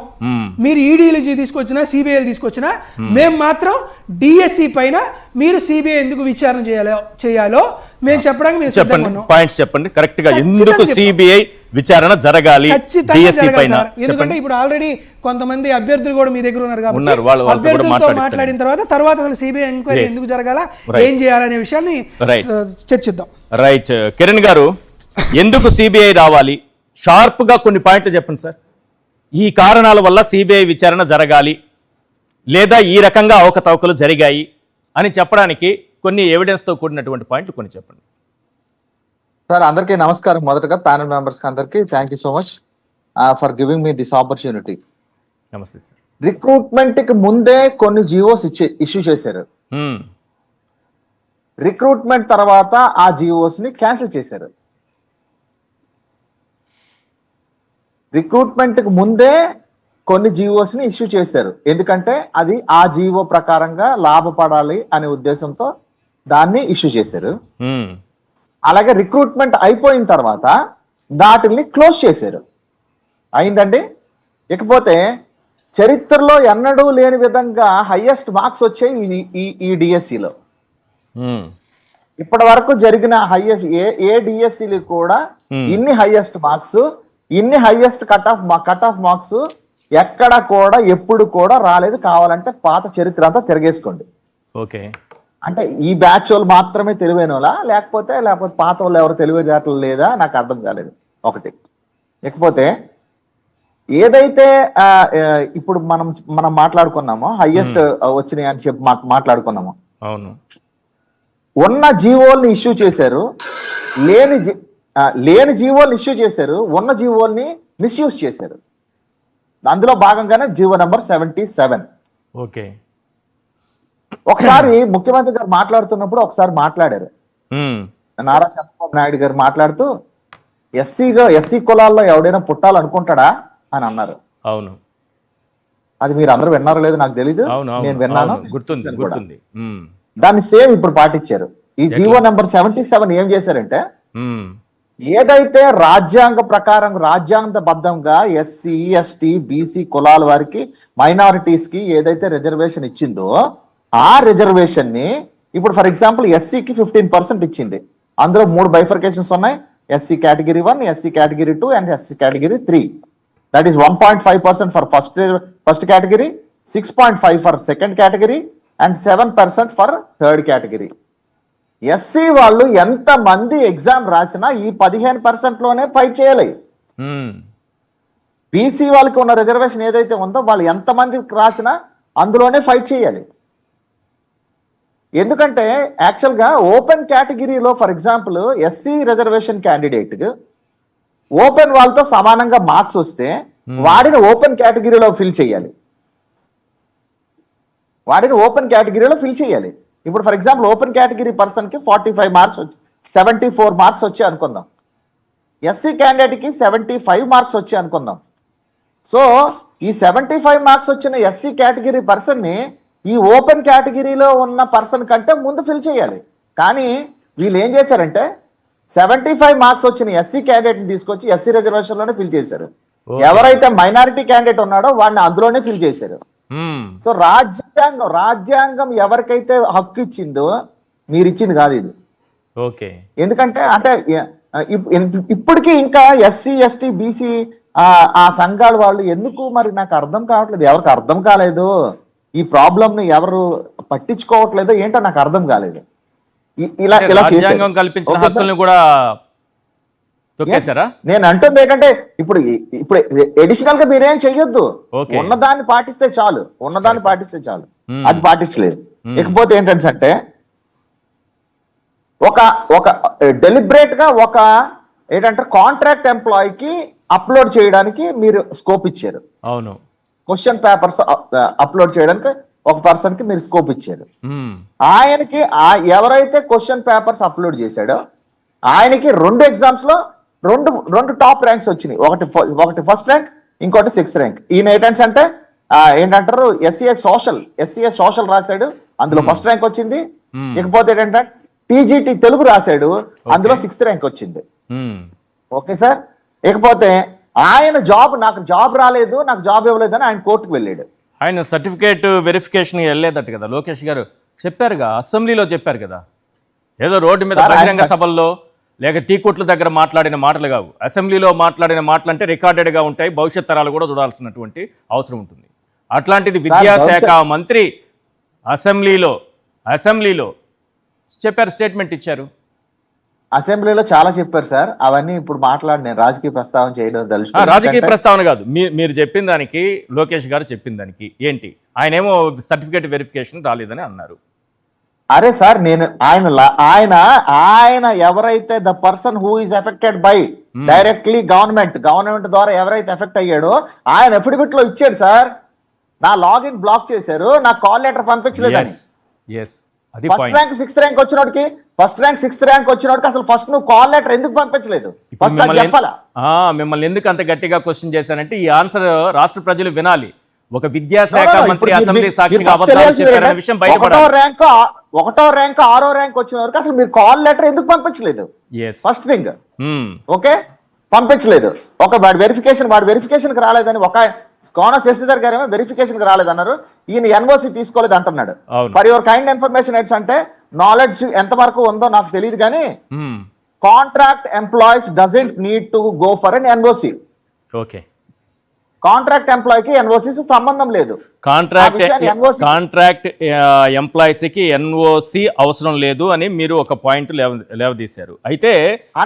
మీరు ఈడీలు తీసుకొచ్చినా సిబిఐలు తీసుకొచ్చినా మేము మాత్రం డిఎస్సి పైన మీరు సిబిఐ ఎందుకు విచారణ చేయాలో మేము చెప్పడానికి మేము సిద్ధంగా ఉన్నాం. పాయింట్స్ చెప్పండి కరెక్ట్ గా, ఎందుకు సిబిఐ విచారణ జరగాలి? ఎందుకంటే ఇప్పుడు ఆల్రెడీ కొంతమంది అభ్యర్థులు కూడా మీ దగ్గర ఉన్నారు కాబట్టి అభ్యర్థులతో మాట్లాడిన తర్వాత అసలు సిబిఐ ఎంక్వైరీ ఎందుకు జరగాల, ఏం చేయాలనే విషయాన్ని చర్చిద్దాం. రైట్ కిరణ్ గారు, ఎందుకు సిబిఐ రావాలి? షార్ప్ గా కొన్ని పాయింట్లు చెప్పండి సార్. ఈ కారణాల వల్ల సిబిఐ విచారణ జరగాలి, లేదా ఈ రకంగా అవకతవకలు జరిగాయి అని చెప్పడానికి కొన్ని ఎవిడెన్స్ తో కూడినటువంటి పాయింట్లు కొన్ని చెప్పండి సార్. అందరికీ నమస్కారం. మొదటగా ప్యానల్ మెంబర్స్ అందరికీ thank you so much for giving me this opportunity. నమస్తే సార్. రిక్రూట్మెంట్ కి ముందే కొన్ని జియోస్ ఇష్యూ చేశారు. రిక్రూట్మెంట్ తర్వాత ఆ జియోస్ ని క్యాన్సిల్ చేశారు. రిక్రూట్మెంట్ కి ముందే కొన్ని జియోస్ ని ఇష్యూ చేశారు, ఎందుకంటే అది ఆ జియో ప్రకారంగా లాభపడాలి అనే ఉద్దేశంతో దాన్ని ఇష్యూ చేశారు. అలాగే రిక్రూట్మెంట్ అయిపోయిన తర్వాత వాటిని క్లోజ్ చేశారు. అయిందండి. ఇకపోతే చరిత్రలో ఎన్నడూ లేని విధంగా హైయెస్ట్ మార్క్స్ వచ్చాయి ఈ డిఎస్సిలో. ఇప్పటి వరకు జరిగిన హైయెస్ట్ ఏ డిఎస్సిలు కూడా ఇన్ని హైయెస్ట్ మార్క్స్, ఇన్ని హైయెస్ట్ కట్ ఆఫ్ మార్క్స్ ఎక్కడ కూడా ఎప్పుడు కూడా రాలేదు. కావాలంటే పాత చరిత్ర అంతా తిరగేసుకోండి. ఓకే, అంటే ఈ బ్యాచ్ వాళ్ళు మాత్రమే తెలివైన వాళ్ళ, లేకపోతే పాత వాళ్ళు ఎవరు తెలివితేటలు లేదా నాకు అర్థం కాలేదు ఒకటి. లేకపోతే ఏదైతే ఇప్పుడు మనం మాట్లాడుకున్నామో హైయెస్ట్ వచ్చినాయి అని చెప్పి మాట్లాడుకున్నామో, అవును, ఉన్న జీవోల్ని ఇష్యూ చేశారు, లేని జీవోల్ని ఇష్యూ చేశారు, ఉన్న జీవోల్ని మిస్యూజ్ చేశారు. అందులో భాగంగానే జీవో నెంబర్ 77. ఓకే, ఒకసారి ముఖ్యమంత్రి గారు మాట్లాడుతున్నప్పుడు ఒకసారి మాట్లాడారు, నారా చంద్రబాబు నాయుడు గారు మాట్లాడుతూ ఎస్సీ కులాల్లో ఎవడైనా పుట్టాలనుకుంటాడా అని అన్నారు. అవును, అది మీరు అందరూ విన్నారో లేదో నాకు తెలీదు, నేను విన్నాను, గుర్తుంది. దాన్ని సేమ్ ఇప్పుడు పాటించారు. ఈ జీవో నెంబర్ 77 ఏం చేశారంటే, ఏదైతే రాజ్యాంగ ప్రకారం రాజ్యాంగబద్ధంగా ఎస్సీ ఎస్టీ బీసీ కులాల వారికి మైనారిటీస్ కి ఏదైతే రిజర్వేషన్ ఇచ్చిందో ఆ రిజర్వేషన్ ని ఇప్పుడు ఫర్ ఎగ్జాంపుల్ ఎస్సీకి 15% ఇచ్చింది. అందులో 3 బైఫర్కేషన్స్ ఉన్నాయి, SC category 1, SC category 2 and SC category 3. That is 1.5% for first category, 6.5 for second category and 7% for third category. SC వాళ్ళు ఎంత మంది ఎగ్జామ్ రాసినా ఈ 15% లోనే ఫైట్ చేయాలి. బీసీ వాళ్ళకి ఉన్న రిజర్వేషన్ ఏదైతే ఉందో వాళ్ళు ఎంత మంది రాసినా అందులోనే ఫైట్ చేయాలి. ఎందుకంటే యాక్చువల్గా ఓపెన్ కేటగిరీలో for example SC reservation candidate open వాళ్ళతో సమానంగా మార్క్స్ వస్తే వాడిని ఓపెన్ కేటగిరీలో ఫిల్ చేయాలి. ఇప్పుడు for example open category person కి 45 మార్క్స్ 74 మార్క్స్ వచ్చి అనుకుందాం, ఎస్సీ క్యాండిడేట్ కి 75 మార్క్స్ వచ్చి అనుకుందాం. సో ఈ 75 మార్క్స్ వచ్చిన ఎస్సీ కేటగిరీ పర్సన్ ని ఈ ఓపెన్ కేటగిరీలో ఉన్న పర్సన్ కంటే ముందు ఫిల్ చేయాలి. కానీ వీళ్ళు ఏం చేశారంటే 75 మార్క్స్ వచ్చిన ఎస్సీ క్యాండిడేట్ ని తీసుకొచ్చి ఎస్సీ రిజర్వేషన్ లోనే ఫిల్ చేశారు. ఎవరైతే మైనారిటీ క్యాండిడేట్ ఉన్నాడో వాడిని అందులోనే ఫిల్ చేశారు. సో రాజ్యాంగం ఎవరికైతే హక్కు ఇచ్చిందో మీరు ఇచ్చింది కాదు ఇది. ఓకే, ఎందుకంటే అంటే ఇప్పటికీ ఇంకా ఎస్సీ ఎస్టీ బీసీ ఆ సంఘాల వాళ్ళు ఎందుకు మరి నాకు అర్థం కావట్లేదు, ఎవరికి అర్థం కాలేదు, ఈ ప్రాబ్లం ని ఎవరు పట్టించుకోవట్లేదో ఏంటో నాకు అర్థం కాలేదు. ఇలా రాజ్యాంగం కల్పించిన హక్కుల్ని కూడా తొక్కేశారా? నేను అంటుంది ఏంటంటే ఇప్పుడు ఎడిషనల్ గా మీరేం చెయ్యొద్దు, ఉన్నదాన్ని పాటిస్తే చాలు, అది పాటించలేదు. ఇకపోతే ఏంటంటే ఒక డెలిబరేట్ గా ఏంటంటే కాంట్రాక్ట్ ఎంప్లాయీకి అప్లోడ్ చేయడానికి మీరు స్కోప్ ఇచ్చారు. అవును, క్వశ్చన్ పేపర్స్ అప్లోడ్ చేయడానికి ఒక పర్సన్ కి మీరు స్కోప్ ఇచ్చారు. ఆయనకి ఎవరైతే క్వశ్చన్ పేపర్స్ అప్లోడ్ చేశాడో ఆయనకి 2 ఎగ్జామ్స్ లో రెండు టాప్ ర్యాంక్స్ వచ్చినాయి. ఒకటి ఫస్ట్ ర్యాంక్, ఇంకోటి 6th ర్యాంక్. ఈయన ఏంటంటే ఏంటంటారు ఎస్సీఎస్ సోషల్ రాశాడు, అందులో ఫస్ట్ ర్యాంక్ వచ్చింది. ఇకపోతే ఏంటంటే టీజీటీ తెలుగు రాశాడు, అందులో 6th ర్యాంక్ వచ్చింది. Okay sir. ఇకపోతే ఆయన నాకు జాబ్ రాలేదు, నాకు జాబ్ ఇవ్వలేదు అని ఆయన కోర్టుకు వెళ్ళాడు. ఆయన సర్టిఫికేట్ వెరిఫికేషన్ వెళ్ళలేదట కదా లోకేష్ గారు, చెప్పారుగా, అసెంబ్లీలో చెప్పారు కదా, ఏదో రోడ్డు మీద బహిరంగ సభల్లో లేక టీ కొట్ల దగ్గర మాట్లాడిన మాటలు కావు, అసెంబ్లీలో మాట్లాడిన మాటలు అంటే రికార్డెడ్గా ఉంటాయి, భవిష్యత్ తరాలు కూడా చూడాల్సినటువంటి అవసరం ఉంటుంది. అట్లాంటిది విద్యాశాఖ మంత్రి అసెంబ్లీలో చెప్పారు, స్టేట్మెంట్ ఇచ్చారు. అసెంబ్లీలో చాలా చెప్పారు సార్, అవన్నీ ఇప్పుడు నేను రాజకీయ ప్రస్తావన చేయడం రాజకీయ ప్రస్తావన కాదు, మీరు చెప్పిన దానికి లోకేష్ గారు చెప్పిన దానికి ఏంటి, ఆయన ఏమో సర్టిఫికేట్ వెరిఫికేషన్ రాలేదని అన్నారు. అరే సార్, నేను ఆయన ఎవరైతే the person who is affected by directly government ద్వారా ఎవరైతే ఎఫెక్ట్ అయ్యాడో ఆయన ఎఫిడవిట్ లో ఇచ్చాడు సార్, నా లాగిన్ బ్లాక్ చేశారు, నా కాల్ లెటర్ పంపించలేదని. ఫస్ట్ ర్యాంక్ 6th ర్యాంక్ వచ్చినోడికి అసలు ఫస్ట్ నువ్వు కాల్ లెటర్ ఎందుకు పంపించలేదు, ఫస్ట్ చెప్పాలా? మిమ్మల్ని ఎందుకు అంత గట్టిగా క్వశ్చన్ చేశానంటే ఈ ఆన్సర్ రాష్ట్ర ప్రజలు వినాలి. ఒక విద్యాశాఖ మంత్రి అసెంబ్లీ సాక్షిగా అబద్ధాలు చెప్పారనే విషయం బయటపడాలి. 1వ ర్యాంక్ 6వ ర్యాంక్ వచ్చిన వరకు అసలు మీరు కాల్ లెటర్ ఎందుకు పంపించలేదు? First thing. ఓకే, పంపించలేదు. వాడి వెరిఫికేషన్ కి రాలేదని కోన శశిధర్ గారు ఏమో వెరిఫికేషన్ రాలేదన్నారు, ఈయన ఎన్ఓసి తీసుకోలేదు అంటున్నాడు. అవును. ఫర్ యువర్ కైండ్ ఇన్ఫర్మేషన్ ఎట్స్ అంటే నాలెడ్జ్ ఎంత వరకు ఉందో నాకు తెలియదు కానీ మ్మ్. Contract employees doesn't need to go for an NOC. Okay. Contract ఎంప్లాయీకి ఎన్ఓసి సంబంధం లేదు. కాంట్రాక్ట్ ఆ విషయాన్ని NOC కాంట్రాక్ట్ ఎంప్లాయీస్కి ఎన్ఓసి అవసరం లేదు అని మీరు ఒక పాయింట్ లేవదీశారు. అయితే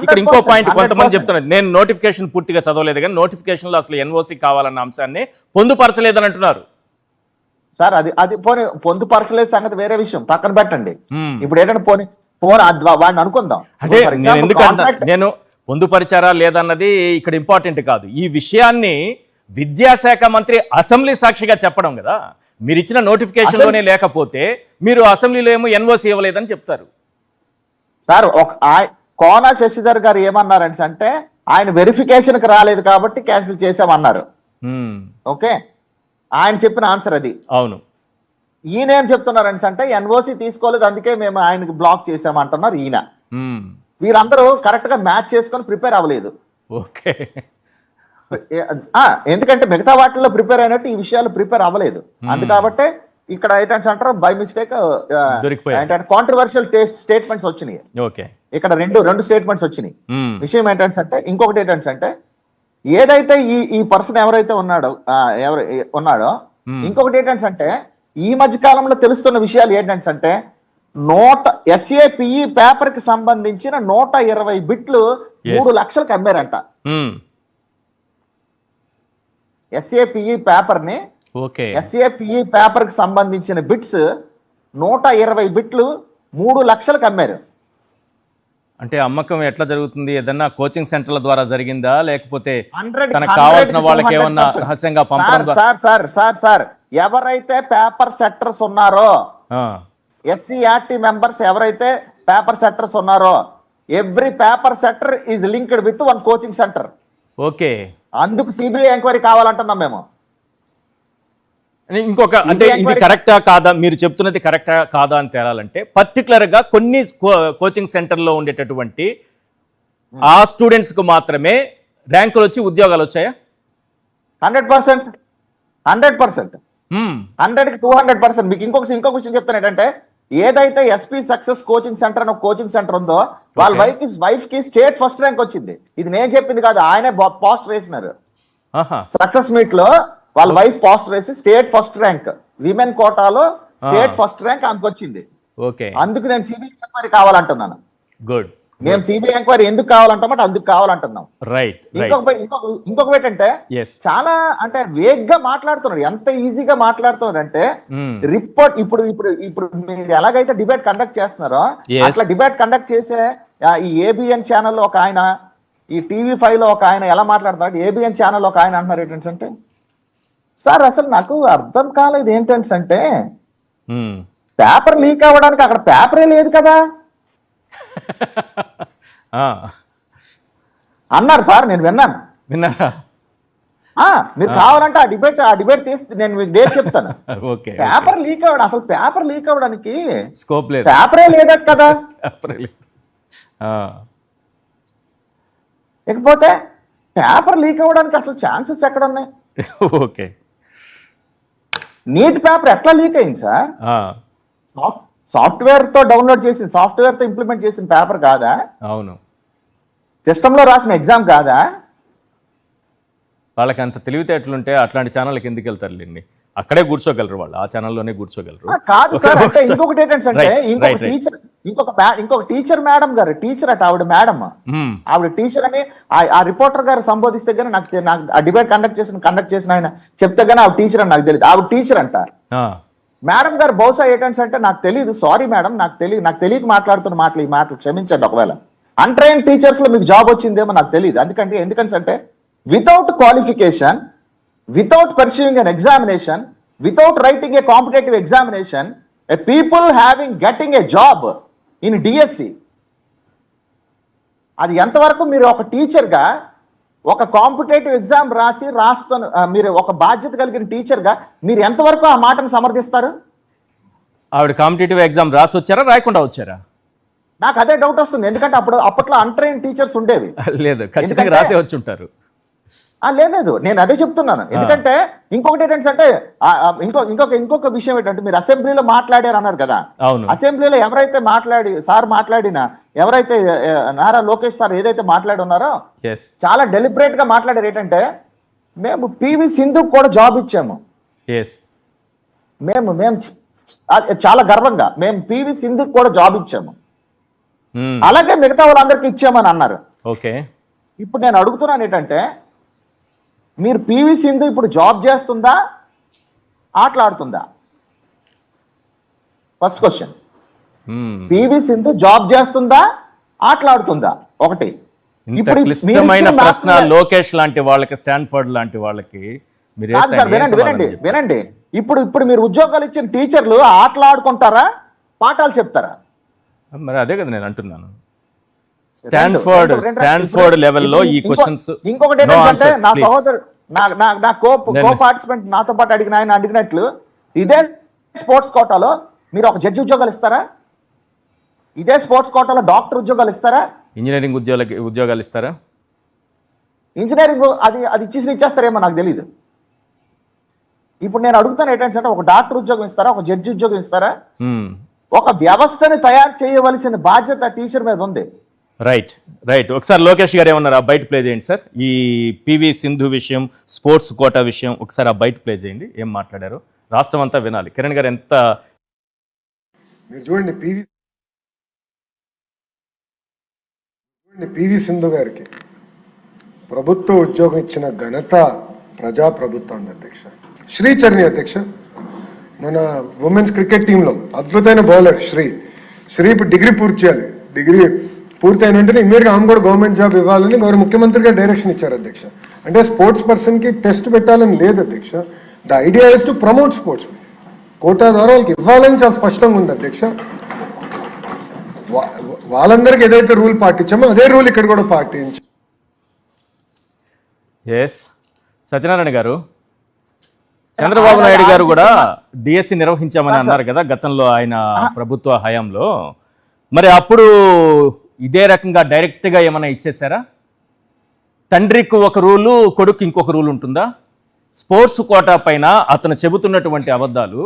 ఇక్కడ ఇంకో 100%, పాయింట్ కొంతమంది 100%. చెప్తున్నారు, నేను నోటిఫికేషన్ పూర్తిగా చదవలేదు కానీ నోటిఫికేషన్లో అసలు ఎన్ఓసి కావాలన్న అంశాన్ని పొందుపరచలేదని అంటున్నారు. సార్ అది అది పోనీ పొందుపరచలేదు సంగతి వేరే విషయం, పక్కన పెట్టండి. మ్మ్. ఇప్పుడు ఏంటంటే పోనీ వాడిని అనుకుందాం. అంటే For నేను example, ఎందుకంటే contract- నేను పొందుపరిచారా లేదన్నది ఇక్కడ ఇంపార్టెంట్ కాదు. ఈ విషయాన్ని విద్యాశాఖ మంత్రి అసెంబ్లీ సాక్షిగా చెప్పడం కదా. మీరు ఇచ్చిన నోటిఫికేషన్లోనే లేకపోతే మీరు అసెంబ్లీలో ఏమో ఎన్ఓసి ఇవ్వలేదని చెప్తారు. సార్ కోన శశిధర్ గారు ఏమన్నారంటే అంటే ఆయన వెరిఫికేషన్ కి రాలేదు కాబట్టి క్యాన్సిల్ చేసామన్నారు. మ్మ్. ఓకే, ఆయన చెప్పిన ఆన్సర్ అది. అవును. ఈయన ఏం చెప్తున్నారంటే అంటే ఎన్ఓసి తీసుకోలేదు అందుకే మేము ఆయనకి బ్లాక్ చేసామంటున్నారు ఈయన. మ్మ్. వీరందరూ కరెక్ట్ గా మ్యాచ్ చేసుకొని ప్రిపేర్ అవ్వలేదు. ఓకే. ఎందుకంటే మిగతా వాటిల్లో ప్రిపేర్ అయినట్టు ఈ విషయాలు ప్రిపేర్ అవ్వలేదు. అందుకాబట్టే ఇక్కడ ఏంటంటే అంటారు బై మిస్టేక్ దొరికిపోయారు. ఏంటంటే కాంట్రవర్షియల్ స్టేట్మెంట్స్ వచ్చినాయి. ఓకే. ఇక్కడ రెండు స్టేట్మెంట్స్ వచ్చినాయి. మ్మ్. విషయం ఏంటంటే అంటే ఇంకొకటి ఏంటంటే అంటే ఏదైతే ఈ పర్సన్ ఎవరైతే ఉన్నాడో ఇంకొకటి ఏంటంటే అంటే ఈ మధ్య కాలంలో తెలుస్తున్న విషయాలు ఏంటంటే అంటే SAPE పేపర్ కి సంబంధించిన 120 బిట్లు 3 లక్షలకు అమ్మారంట. మ్మ్. SAPE పేపర్ ని ఓకే. SAPE పేపర్ కి సంబంధించిన బిట్స్ 120 బిట్లు 3 లక్షలకు అమ్మారు. అంటే అమ్మకం ఎట్లా జరుగుతుంది? ఏదన్నా కోచింగ్ సెంటర్ల ద్వారా జరిగిందా లేకపోతే 100 తనకు కావాల్సిన వాళ్ళకి ఏమన్నా రహస్యంగా పంపడం ద్వారా? సార్ ఎవరైతే పేపర్ సెట్టర్స్ ఉన్నారో ఆ. SCRT మెంబర్స్ ఎవరైతే పేపర్ సెట్టర్స్ ఉన్నారో every paper setter is linked with one coaching centre. Okay. అందుకు సిబిఐ ఎంక్వైరీ కావాలంటున్నాం మేము. ఇంకొక అంటే ఇది కరెక్టా కాదా, మీరు చెప్తున్నది కరెక్టా కాదా అని తేలాలంటే పర్టికులర్ గా కొన్ని కోచింగ్ సెంటర్లో ఉండేటటువంటి ఆ స్టూడెంట్స్ కు మాత్రమే ర్యాంకులు వచ్చి ఉద్యోగాలు వచ్చాయా? 100%. 100%. మ్మ్. 100కి 200%. మీకు ఇంకొక విషయం చెప్తాను ఏంటంటే ఏదైతే SP సక్సెస్ కోచింగ్ సెంటర్ అని ఒక కోచింగ్ సెంటర్ ఉందో వాళ్ళ వైఫ్ కి స్టేట్ ఫస్ట్ ర్యాంక్ వచ్చింది. ఇది నేను చెప్పింది కాదు, ఆయనే పోస్ట్ వేసినారు. ఆహా. సక్సెస్ మీట్ లో వాళ్ళ వైఫ్ పోస్ట్ వేసి స్టేట్ ఫస్ట్ ర్యాంక్ విమెన్ కోటాలో స్టేట్ ఫస్ట్ ర్యాంక్ ఆమెకు వచ్చింది. ఓకే. అందుకు నేను సిబిఐ ఎంక్వైరీ కావాలంటున్నాను. గుడ్. మేము సిబిఐ ఎంక్వైరీ ఎందుకు కావాలంటామంటే అందుకు కావాలంటున్నాం. రైట్. ఇంకొక ఏంటంటే చాలా అంటే వేగ్గా మాట్లాడుతున్నాడు. ఎంత ఈజీగా మాట్లాడుతున్నాడు అంటే రిపోర్ట్ ఇప్పుడు మీరు ఎలాగైతే డిబేట్ కండక్ట్ చేస్తున్నారో అట్లా డిబేట్ కండక్ట్ చేసే ఈ ABN ఛానల్లో ఒక ఆయన, ఈ TV5 లో ఒక ఆయన ఎలా మాట్లాడుతున్నాడు, ABN ఛానల్ ఒక ఆయన అంటున్నారు ఏంటంటే సార్ అసలు నాకు అర్థం కాలేదు ఏంటంటే పేపర్ లీక్ అవ్వడానికి అక్కడ పేపరే లేదు కదా అన్నారు సార్. నేను విన్నాను. విన్నారా? మీరు కావాలంటే ఆ డిబేట్ తీస్తే నేను మీకు డేట్ చెప్తాను. ఓకే. పేపర్ లీక్ అవ్వడం అసలు పేపర్ లీక్ అవ్వడానికి స్కోప్ లేదు, పేపరే లేదట కదా. ఇకపోతే పేపర్ లీక్ అవ్వడానికి అసలు ఛాన్సెస్ ఎక్కడ ఉన్నాయి? ఓకే. నీట్ పేపర్ ఎట్లా లీక్ అయింది సార్? సాఫ్ట్వేర్ తో డౌన్లోడ్ చేసింది, సాఫ్ట్వేర్ తో ఇంప్లిమెంట్ చేసిన పేపర్ కాదా? అవును. సిస్టమ్ లో రాసిన ఎగ్జామ్ కాదా? వాళ్ళకి అంత తెలివితేటలుంటే అట్లాంటి ఛానల్కి ఎందుకు వెళ్తారులేండి, అక్కడే కూర్చోగలరు వాళ్ళు, ఆ ఛానల్లోనే కూర్చోగలరు. కాదు సార్, అంటే ఇంకొకటి ఏంటంటే ఇంకొక టీచర్ మేడం గారు, టీచర్ అట ఆవిడ మేడం, ఆవిడ టీచర్ అని ఆ రిపోర్టర్ గారు సంబోధిస్తే గానీ నాకు ఆ డిబేట్ కండక్ట్ చేసిన ఆయన చెప్తే గానీ ఆవిడ టీచర్ అని నాకు తెలియదు. ఆవిడ టీచర్ అంట. మేడం గారు బహుశా ఏంటంటే నాకు తెలియదు, సారీ మేడం, నాకు తెలియక మాట్లాడుతున్న ఈ మాటలు క్షమించండి. ఒకవేళ అన్ట్రైన్ టీచర్స్ లో మీకు జాబ్ వచ్చిందేమో నాకు తెలియదు. ఎందుకంటే without qualification, without pursuing an examination, without writing a competitive examination, a people getting a job in DSC, అది ఎంతవరకు మీరు ఒక టీచర్గా ఒక కాంపిటేటివ్ ఎగ్జామ్ మీరు ఒక బాధ్యత కలిగిన టీచర్గా మీరు ఎంతవరకు ఆ మాటను సమర్థిస్తారు? ఆవిడ కాంపిటేటివ్ ఎగ్జామ్ రాసి వచ్చారా, రాయకుండా వచ్చారా? నాకు అదే డౌట్ వస్తుంది. ఎందుకంటే అప్పట్లో అన్ట్రైన్ టీచర్స్ ఉండేవి. లేదు, ఖచ్చితంగా రాసే వచ్చి ఉంటారు. లేదు నేను అదే చెప్తున్నాను. ఎందుకంటే ఇంకొకటి ఏంటంటే ఇంకొక విషయం ఏంటంటే మీరు అసెంబ్లీలో మాట్లాడారు అన్నారు కదా. అవును. అసెంబ్లీలో ఎవరైతే ఎవరైతే నారా లోకేష్ సార్ ఏదైతే మాట్లాడి ఉన్నారో చాలా డెలిబరేట్ గా మాట్లాడారు. ఏంటంటే మేము పివి సింధుకు కూడా జాబ్ ఇచ్చాము. మేము చాలా గర్వంగా మేము పివి సింధుకు కూడా జాబ్ ఇచ్చాము, అలాగే మిగతా వాళ్ళందరికీ ఇచ్చామని అన్నారు. ఓకే, ఇప్పుడు నేను అడుగుతున్నాను ఏంటంటే మీరు పివి సింధు ఇప్పుడు జాబ్ చేస్తుందా, ఆటలాడుతుందా? First question. PV Sindhu job చేస్తుందా, ఆటలాడుతుందా? ఒకటి. ఇప్పుడు క్లిష్టమైన ప్రశ్న లోకేష్ లాంటి వాళ్ళకి, స్టాన్ఫోర్డ్ లాంటి వాళ్ళకి వినండి. ఇప్పుడు మీరు ఉద్యోగాలు ఇచ్చిన టీచర్లు ఆటలాడుకుంటారా, పాఠాలు చెప్తారా? మరి అదే కదా నేను అంటున్నాను. స్టాన్ఫోర్డ్ లెవెల్లో ఈ క్వశ్చన్స్. ఇంకొకటి ఏంటంటే నా సహోదరు నా కో పార్టిసిపెంట్ నాతో పాటు అడిగినట్లు ఇదే స్పోర్ట్స్ కోటాలో మీరు ఒక జడ్జి ఉద్యోగాలు ఇస్తారా? ఇదే స్పోర్ట్స్ కోటాలో డాక్టర్ ఉద్యోగాలు ఇస్తారా? ఇంజనీరింగ్ ఉద్యోగాలు ఇస్తారా? ఇంజనీరింగ్ అది ఇచ్చేస్తారేమో నాకు తెలియదు. ఇప్పుడు నేను అడుగుతాను ఏంటంటే ఒక డాక్టర్ ఉద్యోగం ఇస్తారా, ఒక జడ్జి ఉద్యోగం ఇస్తారా? ఒక వ్యవస్థని తయారు చేయవలసిన బాధ్యత టీచర్ మీద ఉంది. రైట్. ఒకసారి లోకేష్ గారు ఏమన్నారు, ఆ బయట ప్లే చేయండి సార్. ఈ పివి సింధు విషయం, స్పోర్ట్స్ కోటా విషయం ఒకసారి ఆ బయట ప్లే చేయండి. ఏం మాట్లాడారు రాష్ట్రం అంతా వినాలి. కిరణ్ గారు ఎంత మీరు చూడండి, పివి సింధు గారికి ప్రభుత్వ ఉద్యోగం ఇచ్చిన ఘనత ప్రజాప్రభుత్వం అధ్యక్ష. శ్రీచరణి అధ్యక్ష, మన ఉమెన్స్ క్రికెట్ టీంలో అద్భుతమైన బౌలర్ శ్రీ ఇప్పుడు డిగ్రీ పూర్తి చేయాలి. డిగ్రీ పూర్తయిన వెంటనే ఇమీడియట్గా ఆమె కూడా గవర్నమెంట్ జాబ్ ఇవ్వాలని గౌరవ ముఖ్యమంత్రిగా డైరెక్షన్ ఇచ్చారు అధ్యక్ష. అంటే స్పోర్ట్స్ పర్సన్కి టెస్ట్ పెట్టాలని లేదు అధ్యక్ష. The idea is to promote sports. Quota ద్వారా వాళ్ళకి ఇవ్వాలని చాలా స్పష్టంగా ఉంది అధ్యక్ష. వాళ్ళందరికీ ఏదైతే రూల్ పాటించామో అదే రూల్ ఇక్కడ కూడా పాటించాం. సత్యనారాయణ గారు, చంద్రబాబు నాయుడు గారు కూడా డిఎస్సి నిర్వహించామని అన్నారు కదా గతంలో ఆయన ప్రభుత్వ హయాంలో. మరి అప్పుడు ఇదే రకంగా డైరెక్ట్గా ఏమైనా ఇచ్చేసారా? తండ్రికి ఒక రూలు, కొడుకు ఇంకొక రూల్ ఉంటుందా? స్పోర్ట్స్ కోటా పైన అతను చెబుతున్నటువంటి అబద్ధాలు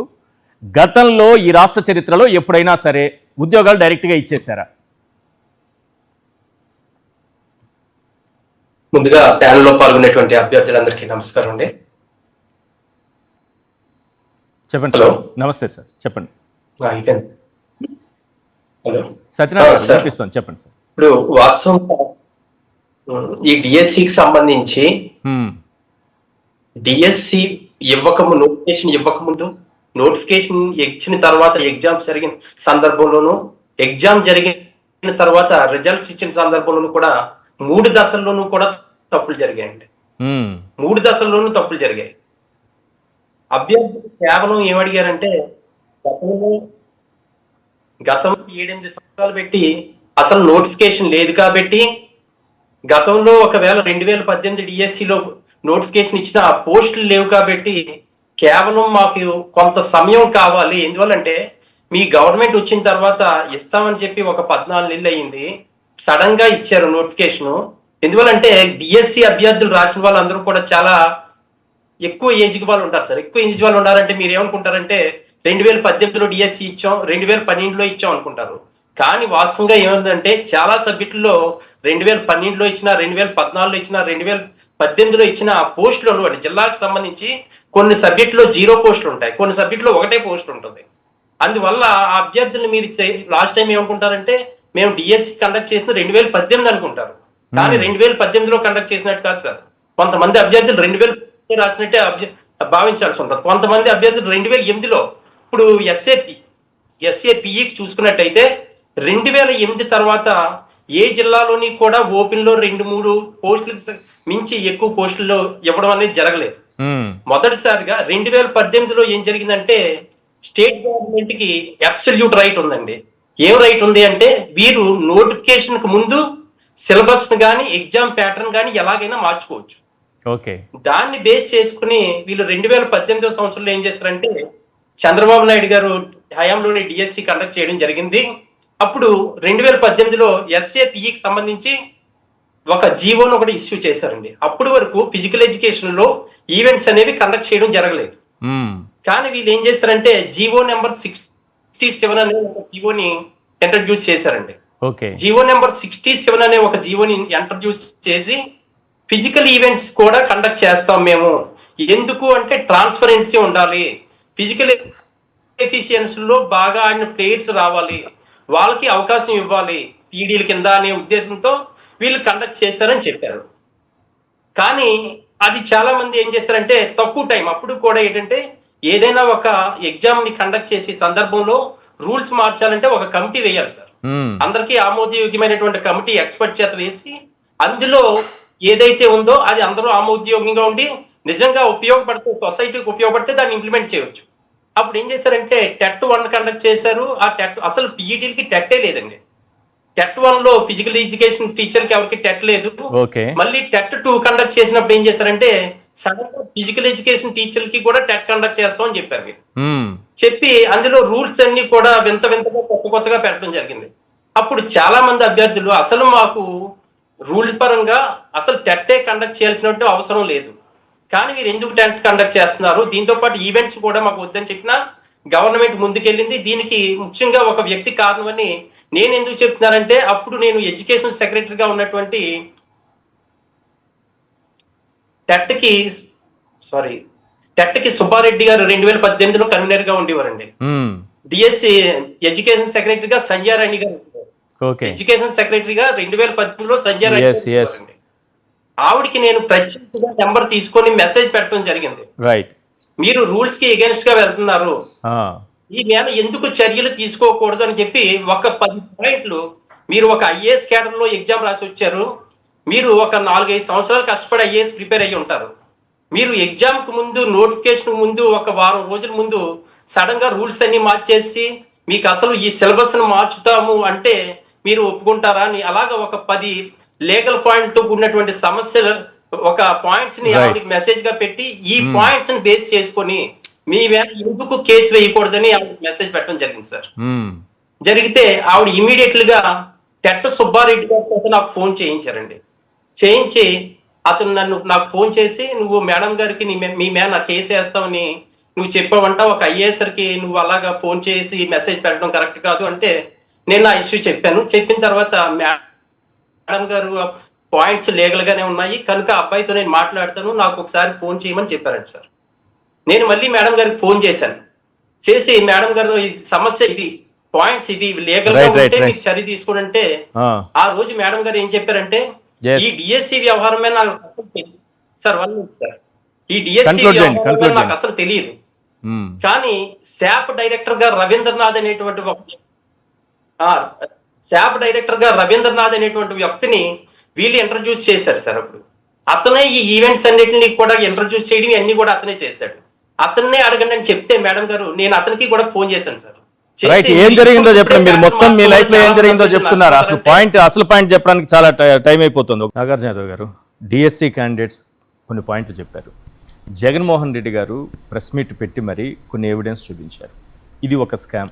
గతంలో ఈ రాష్ట్ర చరిత్రలో ఎప్పుడైనా సరే ఉద్యోగాలు డైరెక్ట్గా ఇచ్చేసారా? ముందుగా ప్యానెల్లో పాల్గొనేటువంటి అభ్యర్థులందరికీ నమస్కారం అండి. చెప్పండి. హలో, నమస్తే సార్, చెప్పండి. హలో సత్యనారాయణ, చెప్పండి సార్. ఇప్పుడు వాస్తవం ఈ డిఎస్సికి సంబంధించి డిఎస్సి నోటిఫికేషన్ ఇవ్వకముందు, నోటిఫికేషన్ ఇచ్చిన తర్వాత ఎగ్జామ్స్ జరిగిన సందర్భంలోనూ, ఎగ్జామ్ జరిగిన తర్వాత రిజల్ట్స్ ఇచ్చిన సందర్భంలోనూ కూడా 3 దశల్లోనూ కూడా తప్పులు జరిగాయండి. 3 దశల్లోనూ తప్పులు జరిగాయి. అభ్యర్థులు కేవలం ఏమడిగారంటే గతంలో 7-8 సంవత్సరాలు పెట్టి అసలు నోటిఫికేషన్ లేదు కాబట్టి, గతంలో ఒకవేళ 2018 డిఎస్సిలో నోటిఫికేషన్ ఇచ్చిన ఆ పోస్టులు లేవు కాబట్టి కేవలం మాకు కొంత సమయం కావాలి. ఎందువల్లంటే మీ గవర్నమెంట్ వచ్చిన తర్వాత ఇస్తామని చెప్పి ఒక 14 నెలలు అయ్యింది, సడన్ గా ఇచ్చారు నోటిఫికేషన్. ఎందువల్లంటే డిఎస్సి అభ్యర్థులు రాసిన వాళ్ళందరూ కూడా చాలా ఎక్కువ ఏజ్కి వాళ్ళు ఉంటారు సార్. ఎక్కువ ఏజ్ వాళ్ళు ఉన్నారంటే మీరు ఏమనుకుంటారంటే 2018లో డిఎస్సి ఇచ్చాం, 2012లో ఇచ్చాం అనుకుంటారు. కానీ వాస్తవంగా ఏమైందంటే చాలా సబ్జెక్టుల్లో 2012లో ఇచ్చిన, 2014లో ఇచ్చిన, 2018లో ఇచ్చిన ఆ పోస్టులు ఉన్నవాటి జిల్లాకు సంబంధించి కొన్ని సబ్జెక్టులో 0 పోస్టులు ఉంటాయి, కొన్ని సబ్జెక్టులో 1 పోస్ట్ ఉంటుంది. అందువల్ల ఆ అభ్యర్థులు మీరు లాస్ట్ టైం ఏమనుకుంటారంటే మేము డిఎస్సి కండక్ట్ చేసిన 2018 అనుకుంటారు. కానీ 2018లో కండక్ట్ చేసినట్టు కాదు సార్. కొంతమంది అభ్యర్థులు 2000 రాసినట్టే భావించాల్సి ఉంటుంది. కొంతమంది అభ్యర్థులు 2008లో, ఇప్పుడు ఎస్ఏపిఈకి చూసుకున్నట్టయితే 2008 తర్వాత ఏ జిల్లాలోని కూడా ఓపెన్ లో 2-3 పోస్టులకు మించి ఎక్కువ పోస్టులు ఇవ్వడం అనేది జరగలేదు. మొదటిసారిగా 2018లో ఏం జరిగిందంటే స్టేట్ గవర్నమెంట్ కి అబ్సల్యూట్ రైట్ ఉందండి. ఏం రైట్ ఉంది అంటే వీరు నోటిఫికేషన్ కు ముందు సిలబస్ కానీ ఎగ్జామ్ ప్యాటర్న్ కానీ ఎలాగైనా మార్చుకోవచ్చు. దాన్ని బేస్ చేసుకుని వీళ్ళు 2018 సంవత్సరంలో ఏం చేస్తారంటే చంద్రబాబు నాయుడు గారు హయాంలోని డిఎస్సి కండక్ట్ చేయడం జరిగింది. అప్పుడు 2018లో ఎస్ఏపిఈకి సంబంధించి ఒక జీవోను ఒకటి ఇష్యూ చేశారండి. అప్పటి వరకు ఫిజికల్ ఎడ్యుకేషన్ లో ఈవెంట్స్ అనేవి కండక్ట్ చేయడం జరగలేదు. కానీ వీళ్ళు ఏం చేస్తారంటే జీవో నెంబర్ 67 అనే ఒక జీవోని ఇంట్రడ్యూస్ చేశారండి. జీవో నెంబర్ 67 అనే ఒక జీవోని ఇంట్రడ్యూస్ చేసి ఫిజికల్ ఈవెంట్స్ కూడా కండక్ట్ చేస్తాం మేము. ఎందుకు అంటే ట్రాన్స్పరెన్సీ ఉండాలి, ఫిజికల్ ఎఫిషియన్సీ లో బాగా ఆడిన ప్లేయర్స్ రావాలి, వాళ్ళకి అవకాశం ఇవ్వాలి పీడీల కింద అనే ఉద్దేశంతో వీళ్ళు కండక్ట్ చేశారని చెప్పారు. కానీ అది చాలా మంది ఏం చేస్తారంటే తక్కువ టైం అప్పుడు కూడా ఏంటంటే ఏదైనా ఒక ఎగ్జామ్ ని కండక్ట్ చేసే సందర్భంలో రూల్స్ మార్చాలంటే ఒక కమిటీ వేయాలి సార్. అందరికీ ఆమోదయోగ్యమైనటువంటి కమిటీ ఎక్స్పర్ట్ చేత వేసి అందులో ఏదైతే ఉందో అది అందరూ ఆమోదయోగ్యంగా ఉండి నిజంగా ఉపయోగపడితే సొసైటీకి ఉపయోగపడితే దాన్ని ఇంప్లిమెంట్ చేయవచ్చు. అప్పుడు ఏం చేశారంటే టెట్ 1 కండక్ట్ చేశారు. ఆ టెట్ అసలు పీఈటీలకి టెట్టే లేదండి. టెట్ 1 లో ఫిజికల్ ఎడ్యుకేషన్ టీచర్ కి ఎవరికి టెట్ లేదు. మళ్ళీ టెట్ 2 కండక్ట్ చేసినప్పుడు ఏం చేశారంటే సడన్ గా ఫిజికల్ ఎడ్యుకేషన్ టీచర్ కి కూడా టెట్ కండక్ట్ చేస్తామని చెప్పారు మీరు. చెప్పి అందులో రూల్స్ అన్ని కూడా వింత వింతగా కొత్తగా పెట్టడం జరిగింది. అప్పుడు చాలా మంది అభ్యర్థులు అసలు మాకు రూల్ పరంగా అసలు టెట్టే కండక్ట్ చేయాల్సినట్టు అవసరం లేదు, కానీ మీరు ఎందుకు టెట్ కండక్ట్ చేస్తున్నారు, దీంతో పాటు ఈవెంట్స్ కూడా మాకు వద్దని చెప్పినా గవర్నమెంట్ ముందుకెళ్ళింది. దీనికి ముఖ్యంగా ఒక వ్యక్తి కారణమని నేను ఎందుకు చెప్తున్నానంటే అప్పుడు నేను ఎడ్యుకేషన్ సెక్రటరీగా ఉన్నటువంటి టెట్ కి సుబ్బారెడ్డి గారు 2018లో కన్వీనర్ గా ఉండేవారండి. డిఎస్సి ఎడ్యుకేషన్ సెక్రటరీగా సంజయ్ రాణి గారు, ఎడ్యుకేషన్ సెక్రటరీగా 2018లో సంజయ్ రాణి. ఆవిడికి నేను ప్రత్యేకంగా నెంబర్ తీసుకొని మెసేజ్ పెట్టడం జరిగింది. మీరు రూల్స్ కి ఎగెన్స్ట్ గా వెళ్తున్నారు, ఈ మేర ఎందుకు చర్యలు తీసుకోకూడదు అని చెప్పి ఒక 10 పాయింట్లు. మీరు ఒక ఐఏఎస్ క్యాడర్ లో ఎగ్జామ్ రాసి వచ్చారు, మీరు ఒక 4-5 సంవత్సరాలు కష్టపడి ఐఏఎస్ ప్రిపేర్ అయ్యి ఉంటారు. మీరు ఎగ్జామ్ కు ముందు నోటిఫికేషన్ ముందు ఒక వారం రోజుల ముందు సడన్ గా రూల్స్ అన్ని మార్చేసి మీకు అసలు ఈ సిలబస్ ను మార్చుతాము అంటే మీరు ఒప్పుకుంటారా అని అలాగా ఒక 10 లీగల్ పాయింట్ తో ఉన్నటువంటి సమస్యలు ఒక పాయింట్స్ ని ఆవిడకి మెసేజ్ గా పెట్టి ఈ పాయింట్స్ ని బేస్ చేసుకొని మీ మీద ఎందుకు కేసు వేయకూడదని ఆవిడకి మెసేజ్ పెట్టడం జరిగింది సార్. జరిగితే ఆవిడ ఇమీడియట్ గా టెట్ సుబ్బారెడ్డి గారితో నాకు ఫోన్ చేయించారండి. చేయించి అతను నాకు ఫోన్ చేసి నువ్వు మేడం గారికి మీ మీద నా కేసు వేస్తావని నువ్వు చెప్పావంట, ఒక ఐఏఎస్ఆర్ కి నువ్వు అలాగా ఫోన్ చేసి మెసేజ్ పెట్టడం కరెక్ట్ కాదు అంటే నేను ఆ ఇష్యూ చెప్పాను. చెప్పిన తర్వాత మేడం గారు పాయింట్స్ లీగల్ గానే ఉన్నాయి కనుక అబ్బాయితో నేను మాట్లాడతాను, నాకు ఒకసారి ఫోన్ చేయమని చెప్పారండి సార్. నేను మళ్ళీ మేడం గారికి ఫోన్ చేశాను. చేసి మేడం గారు ఈ సమస్య ఇది, పాయింట్స్ ఇది లీగల్ గా ఉంటే మీకు చర్య తీసుకుంటే ఆ రోజు మేడం గారు ఏం చెప్పారంటే ఈ డిఎస్సి వ్యవహారమే నాకు సార్ ఈ డిఎస్సి వ్యవహారం నాకు అసలు తెలియదు, కానీ శాప్ డైరెక్టర్ గా రవీంద్రనాథ్ అనేటువంటి వ్యక్తిని వీళ్ళు ఇంట్రడ్యూస్ చేశారు సార్. అప్పుడు అతనే ఈ ఈవెంట్స్ అన్నిటిని కూడా ఇంట్రడ్యూస్ చేయడం అన్ని కూడా అతనే చేశాడు. అతన్నే అడగండి అని చెప్తే మేడం గారు నేను అతనికి కూడా ఫోన్ చేశాను సార్. ఏం జరిగిందో చెప్పండి, మీరు మొత్తం మీ లైఫ్ లో ఏం జరిగిందో చెప్తున్నారు, అసలు పాయింట్ చెప్పడానికి చాలా టైం అయిపోతుంది. నాగార్జున యాదవ్ గారు, డిఎస్సి క్యాండిడేట్స్ కొన్ని పాయింట్లు చెప్పారు. జగన్మోహన్ రెడ్డి గారు ప్రెస్ మీట్ పెట్టి మరి కొన్ని ఎవిడెన్స్ చూపించారు. ఇది ఒక స్కామ్,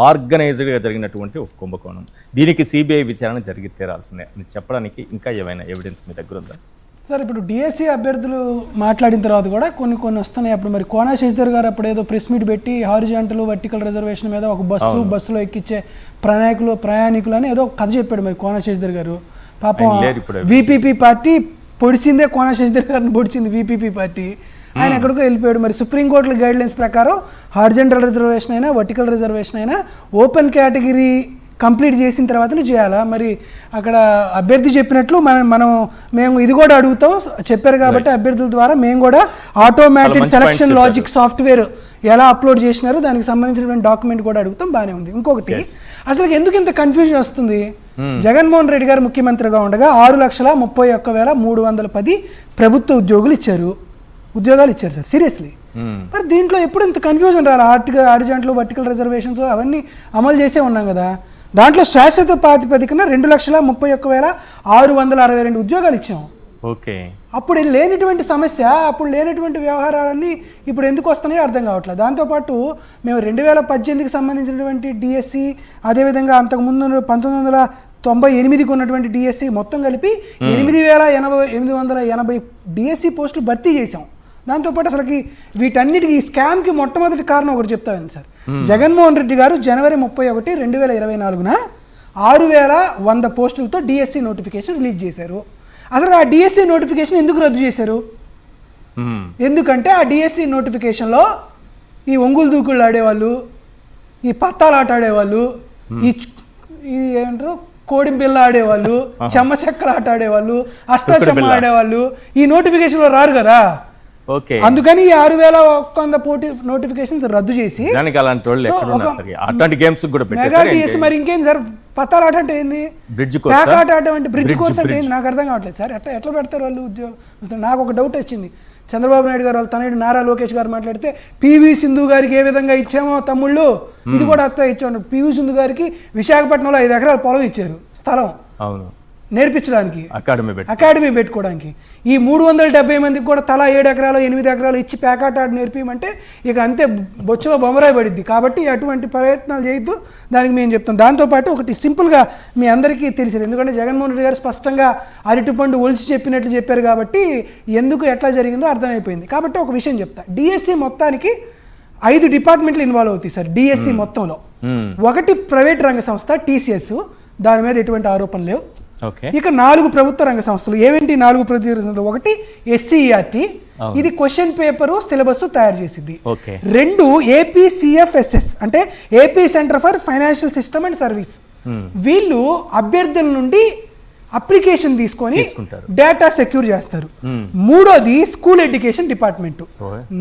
ఆర్గనైజ్డ్గా జరిగినటువంటి ఒక కుంభకోణం, దీనికి సిబిఐ విచారణ జరిగి తీరాల్సిందే అని చెప్పడానికి ఇంకా ఏమైనా ఎవిడెన్స్ మీ దగ్గర ఉందా? సార్ ఇప్పుడు డిఎస్సి అభ్యర్థులు మాట్లాడిన తర్వాత కూడా కొన్ని వస్తున్నాయి. అప్పుడు మరి కోనా శశిధర్ గారు అప్పుడు ఏదో ప్రెస్ మీట్ పెట్టి హారిజాంటల్ వర్టికల్ రిజర్వేషన్ మీద ఒక బస్సులో ఎక్కించే ప్రయాణికులు అని ఏదో కథ చెప్పాడు మరి కోనా శశిధర్ గారు. పాపం విపిపి పార్టీ పొడిచిందే, కోనా శశిధర్ గారిని పొడిచింది విపిపి పార్టీ. ఆయన ఎక్కడికో వెళ్ళిపోయాడు. మరి సుప్రీంకోర్టు గైడ్లైన్స్ ప్రకారం హారిజాంటల్ రిజర్వేషన్ అయినా వర్టికల్ రిజర్వేషన్ అయినా ఓపెన్ కేటగిరీ కంప్లీట్ చేసిన తర్వాతనే చేయాలా? మరి అక్కడ అభ్యర్థి చెప్పినట్లు మేము ఇది కూడా అడుగుతాం చెప్పారు కాబట్టి అభ్యర్థుల ద్వారా మేము కూడా ఆటోమేటిక్ సెలక్షన్ లాజిక్ సాఫ్ట్వేర్ ఎలా అప్లోడ్ చేసినారో దానికి సంబంధించినటువంటి డాక్యుమెంట్ కూడా అడుగుతాం, బాగానే ఉంది. ఇంకొకటి అసలు ఎందుకు ఇంత కన్ఫ్యూజన్ వస్తుంది? జగన్మోహన్ రెడ్డి గారు ముఖ్యమంత్రిగా ఉండగా 6,31,310 ప్రభుత్వ ఉద్యోగాలు ఇచ్చారు సార్. సీరియస్లీ మరి దీంట్లో ఎప్పుడు ఇంత కన్ఫ్యూజన్ రాలి? హారిజాంటల్ వర్టికల్ రిజర్వేషన్స్ అవన్నీ అమలు చేసే ఉన్నాం కదా, దాంట్లో శాశ్వత ప్రాతిపదికన 2,31,662 ఉద్యోగాలు ఇచ్చాము. ఓకే, అప్పుడు లేనిటువంటి సమస్య, అప్పుడు లేనటువంటి వ్యవహారాలన్నీ ఇప్పుడు ఎందుకు వస్తున్నాయో అర్థం కావట్లేదు. దాంతోపాటు మేము 2018కి సంబంధించినటువంటి డిఎస్సి, అదేవిధంగా అంతకుముందు 98కి ఉన్నటువంటి డిఎస్సి మొత్తం కలిపి 8,880 డిఎస్సి పోస్టులు భర్తీ చేశాం. దాంతోపాటు అసలుకి వీటన్నిటికీ ఈ స్కామ్కి మొట్టమొదటి కారణం ఒకటి చెప్తాను సార్. జగన్మోహన్ రెడ్డి గారు జనవరి 31, 2024న 6,100 పోస్టులతో డిఎస్సి నోటిఫికేషన్ రిలీజ్ చేశారు. అసలు ఆ డిఎస్సి నోటిఫికేషన్ ఎందుకు రద్దు చేశారు? ఎందుకంటే ఆ డిఎస్సి నోటిఫికేషన్లో ఈ ఒంగులు దూకుళ్ళు ఆడేవాళ్ళు, ఈ పత్తాలు ఆట ఆడేవాళ్ళు, ఈ ఏమంటారు కోడింపిల్ల ఆడేవాళ్ళు, చెమ్మ చెక్కలు ఆట ఆడేవాళ్ళు, అష్టాచెమ్మ ఆడేవాళ్ళు ఈ నోటిఫికేషన్లో రారు కదా. ఓకే, అందుకని ఈ 6,100 నోటిఫికేషన్స్ రద్దు చేసి అట్లాంటి గేమ్స్ కూడా మెగా డిఎస్సి. మరి ఇంకేం సార్, పత్తాలు ఆట అంటే ఏంది, ప్యాక్ ఆట ఆడటం అంటే బ్రిడ్జ్ కోర్స్ అంటే ఏంది నాకు అర్థం కావట్లేదు సార్. ఎట్లా పెడతారు వాళ్ళు ఉద్యోగం? నాకు ఒక డౌట్ వచ్చింది. చంద్రబాబు నాయుడు గారు వాళ్ళ తనయుడు నారా లోకేష్ గారు మాట్లాడితే పివి సింధు గారికి ఏ విధంగా ఇచ్చామో తమ్ముళ్ళు ఇది కూడా అత్త ఇచ్చాము. పివి సింధు గారికి విశాఖపట్నంలో 5 ఎకరాల పొలం ఇచ్చారు, స్థలం. అవును, నేర్పించడానికి అకాడమీ పెట్టుకోవడానికి. ఈ 370 మందికి కూడా తలా 7 ఎకరాలు 8 ఎకరాలు ఇచ్చి ప్యాకాట ఆట నేర్పిమంటే ఇక అంతే బొచ్చులో బొమ్మరాయి పడిద్ది. కాబట్టి అటువంటి ప్రయత్నాలు చేయొద్దు, దానికి మేము చెప్తాం. దాంతోపాటు ఒకటి సింపుల్గా మీ అందరికీ తెలిసింది, ఎందుకంటే జగన్మోహన్ రెడ్డి గారు స్పష్టంగా అరటిపండు ఒలిచి చెప్పినట్లు చెప్పారు కాబట్టి ఎందుకు ఎట్లా జరిగిందో అర్థమైపోయింది. కాబట్టి ఒక విషయం చెప్తా, డిఎస్సి మొత్తానికి 5 డిపార్ట్మెంట్లు ఇన్వాల్వ్ అవుతాయి సార్ డిఎస్సి మొత్తంలో. ఒకటి ప్రైవేట్ రంగ సంస్థ టీసీఎస్, దాని మీద ఎటువంటి ఆరోపణలు లేవు. ఇక 4 ప్రభుత్వ రంగ సంస్థలు. ఏవేంటి 4 ప్రభుత్వ రంగ సంస్థలు? ఒకటి ఎస్సీఈఆర్టీ, ఇది క్వశ్చన్ పేపరు సిలబస్ తయారు చేసింది. 2 ఏపీసీఎఫ్ఎస్ఎస్ అంటే AP centre for financial system and service, వీళ్ళు అభ్యర్థుల నుండి అప్లికేషన్ తీసుకొని డేటా సెక్యూర్ చేస్తారు. 3వది స్కూల్ ఎడ్యుకేషన్ డిపార్ట్మెంట్.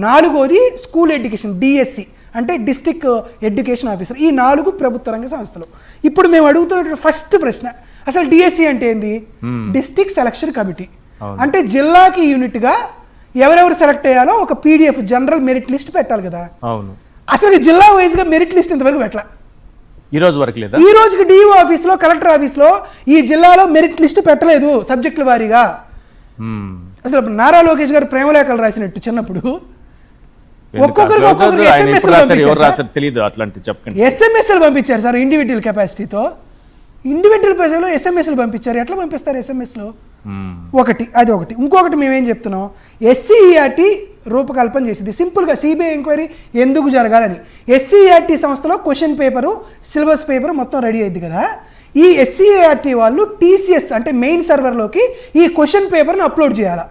4వది స్కూల్ ఎడ్యుకేషన్ డిఎస్సి అంటే డిస్ట్రిక్ట్ ఎడ్యుకేషన్ ఆఫీసర్. ఈ 4 ప్రభుత్వ రంగ సంస్థలు. ఇప్పుడు మేము అడుగుతున్నటువంటి ఫస్ట్ ప్రశ్న, అసలు డిఎస్సి అంటే ఏంది? District selection committee. అంటే జిల్లాకి యూనిట్గా ఎవరెవరు సెలెక్ట్ అయ్యాలో ఒక పీడిఎఫ్ జనరల్ మెరిట్ లిస్ట్ పెట్టాలి కదా. అవును, అసలు జిల్లా వైజ్గా మెరిట్ లిస్ట్ ఇంతవరకు పెట్టాల. ఈ రోజుకి డిఓ ఆఫీస్లో కలెక్టర్ ఆఫీస్లో ఈ జిల్లాలో మెరిట్ లిస్ట్ పెట్టలేదు సబ్జెక్టుల వారీగా. అసలు నారా లోకేష్ గారు ప్రేమలేఖలు రాసినట్టు చిన్నప్పుడు ఒక్కొక్కరికి ఎస్ఎంఎస్ఎల్ పంపించారు సార్, ఇండివిజువల్ కెపాసిటీతో. ఇండివిజువల్ పేజీలో ఎస్ఎంఎస్లు పంపించారు. ఎట్లా పంపిస్తారు ఎస్ఎంఎస్లో? ఒకటి అది ఒకటి. ఇంకొకటి మేమేం చెప్తున్నాం, ఎస్సీఈఆర్టీ రూపకల్పన చేసింది సింపుల్గా సిబిఐ ఎంక్వైరీ ఎందుకు జరగాలని. ఎస్సీఈఆర్టీ సంస్థలో క్వశ్చన్ పేపరు సిలబస్ పేపర్ మొత్తం రెడీ అయింది కదా. ఈ ఎస్సీఈఆర్టీ వాళ్ళు టీసీఎస్ అంటే మెయిన్ సర్వర్లోకి ఈ క్వశ్చన్ పేపర్ని అప్లోడ్ చేయాలి.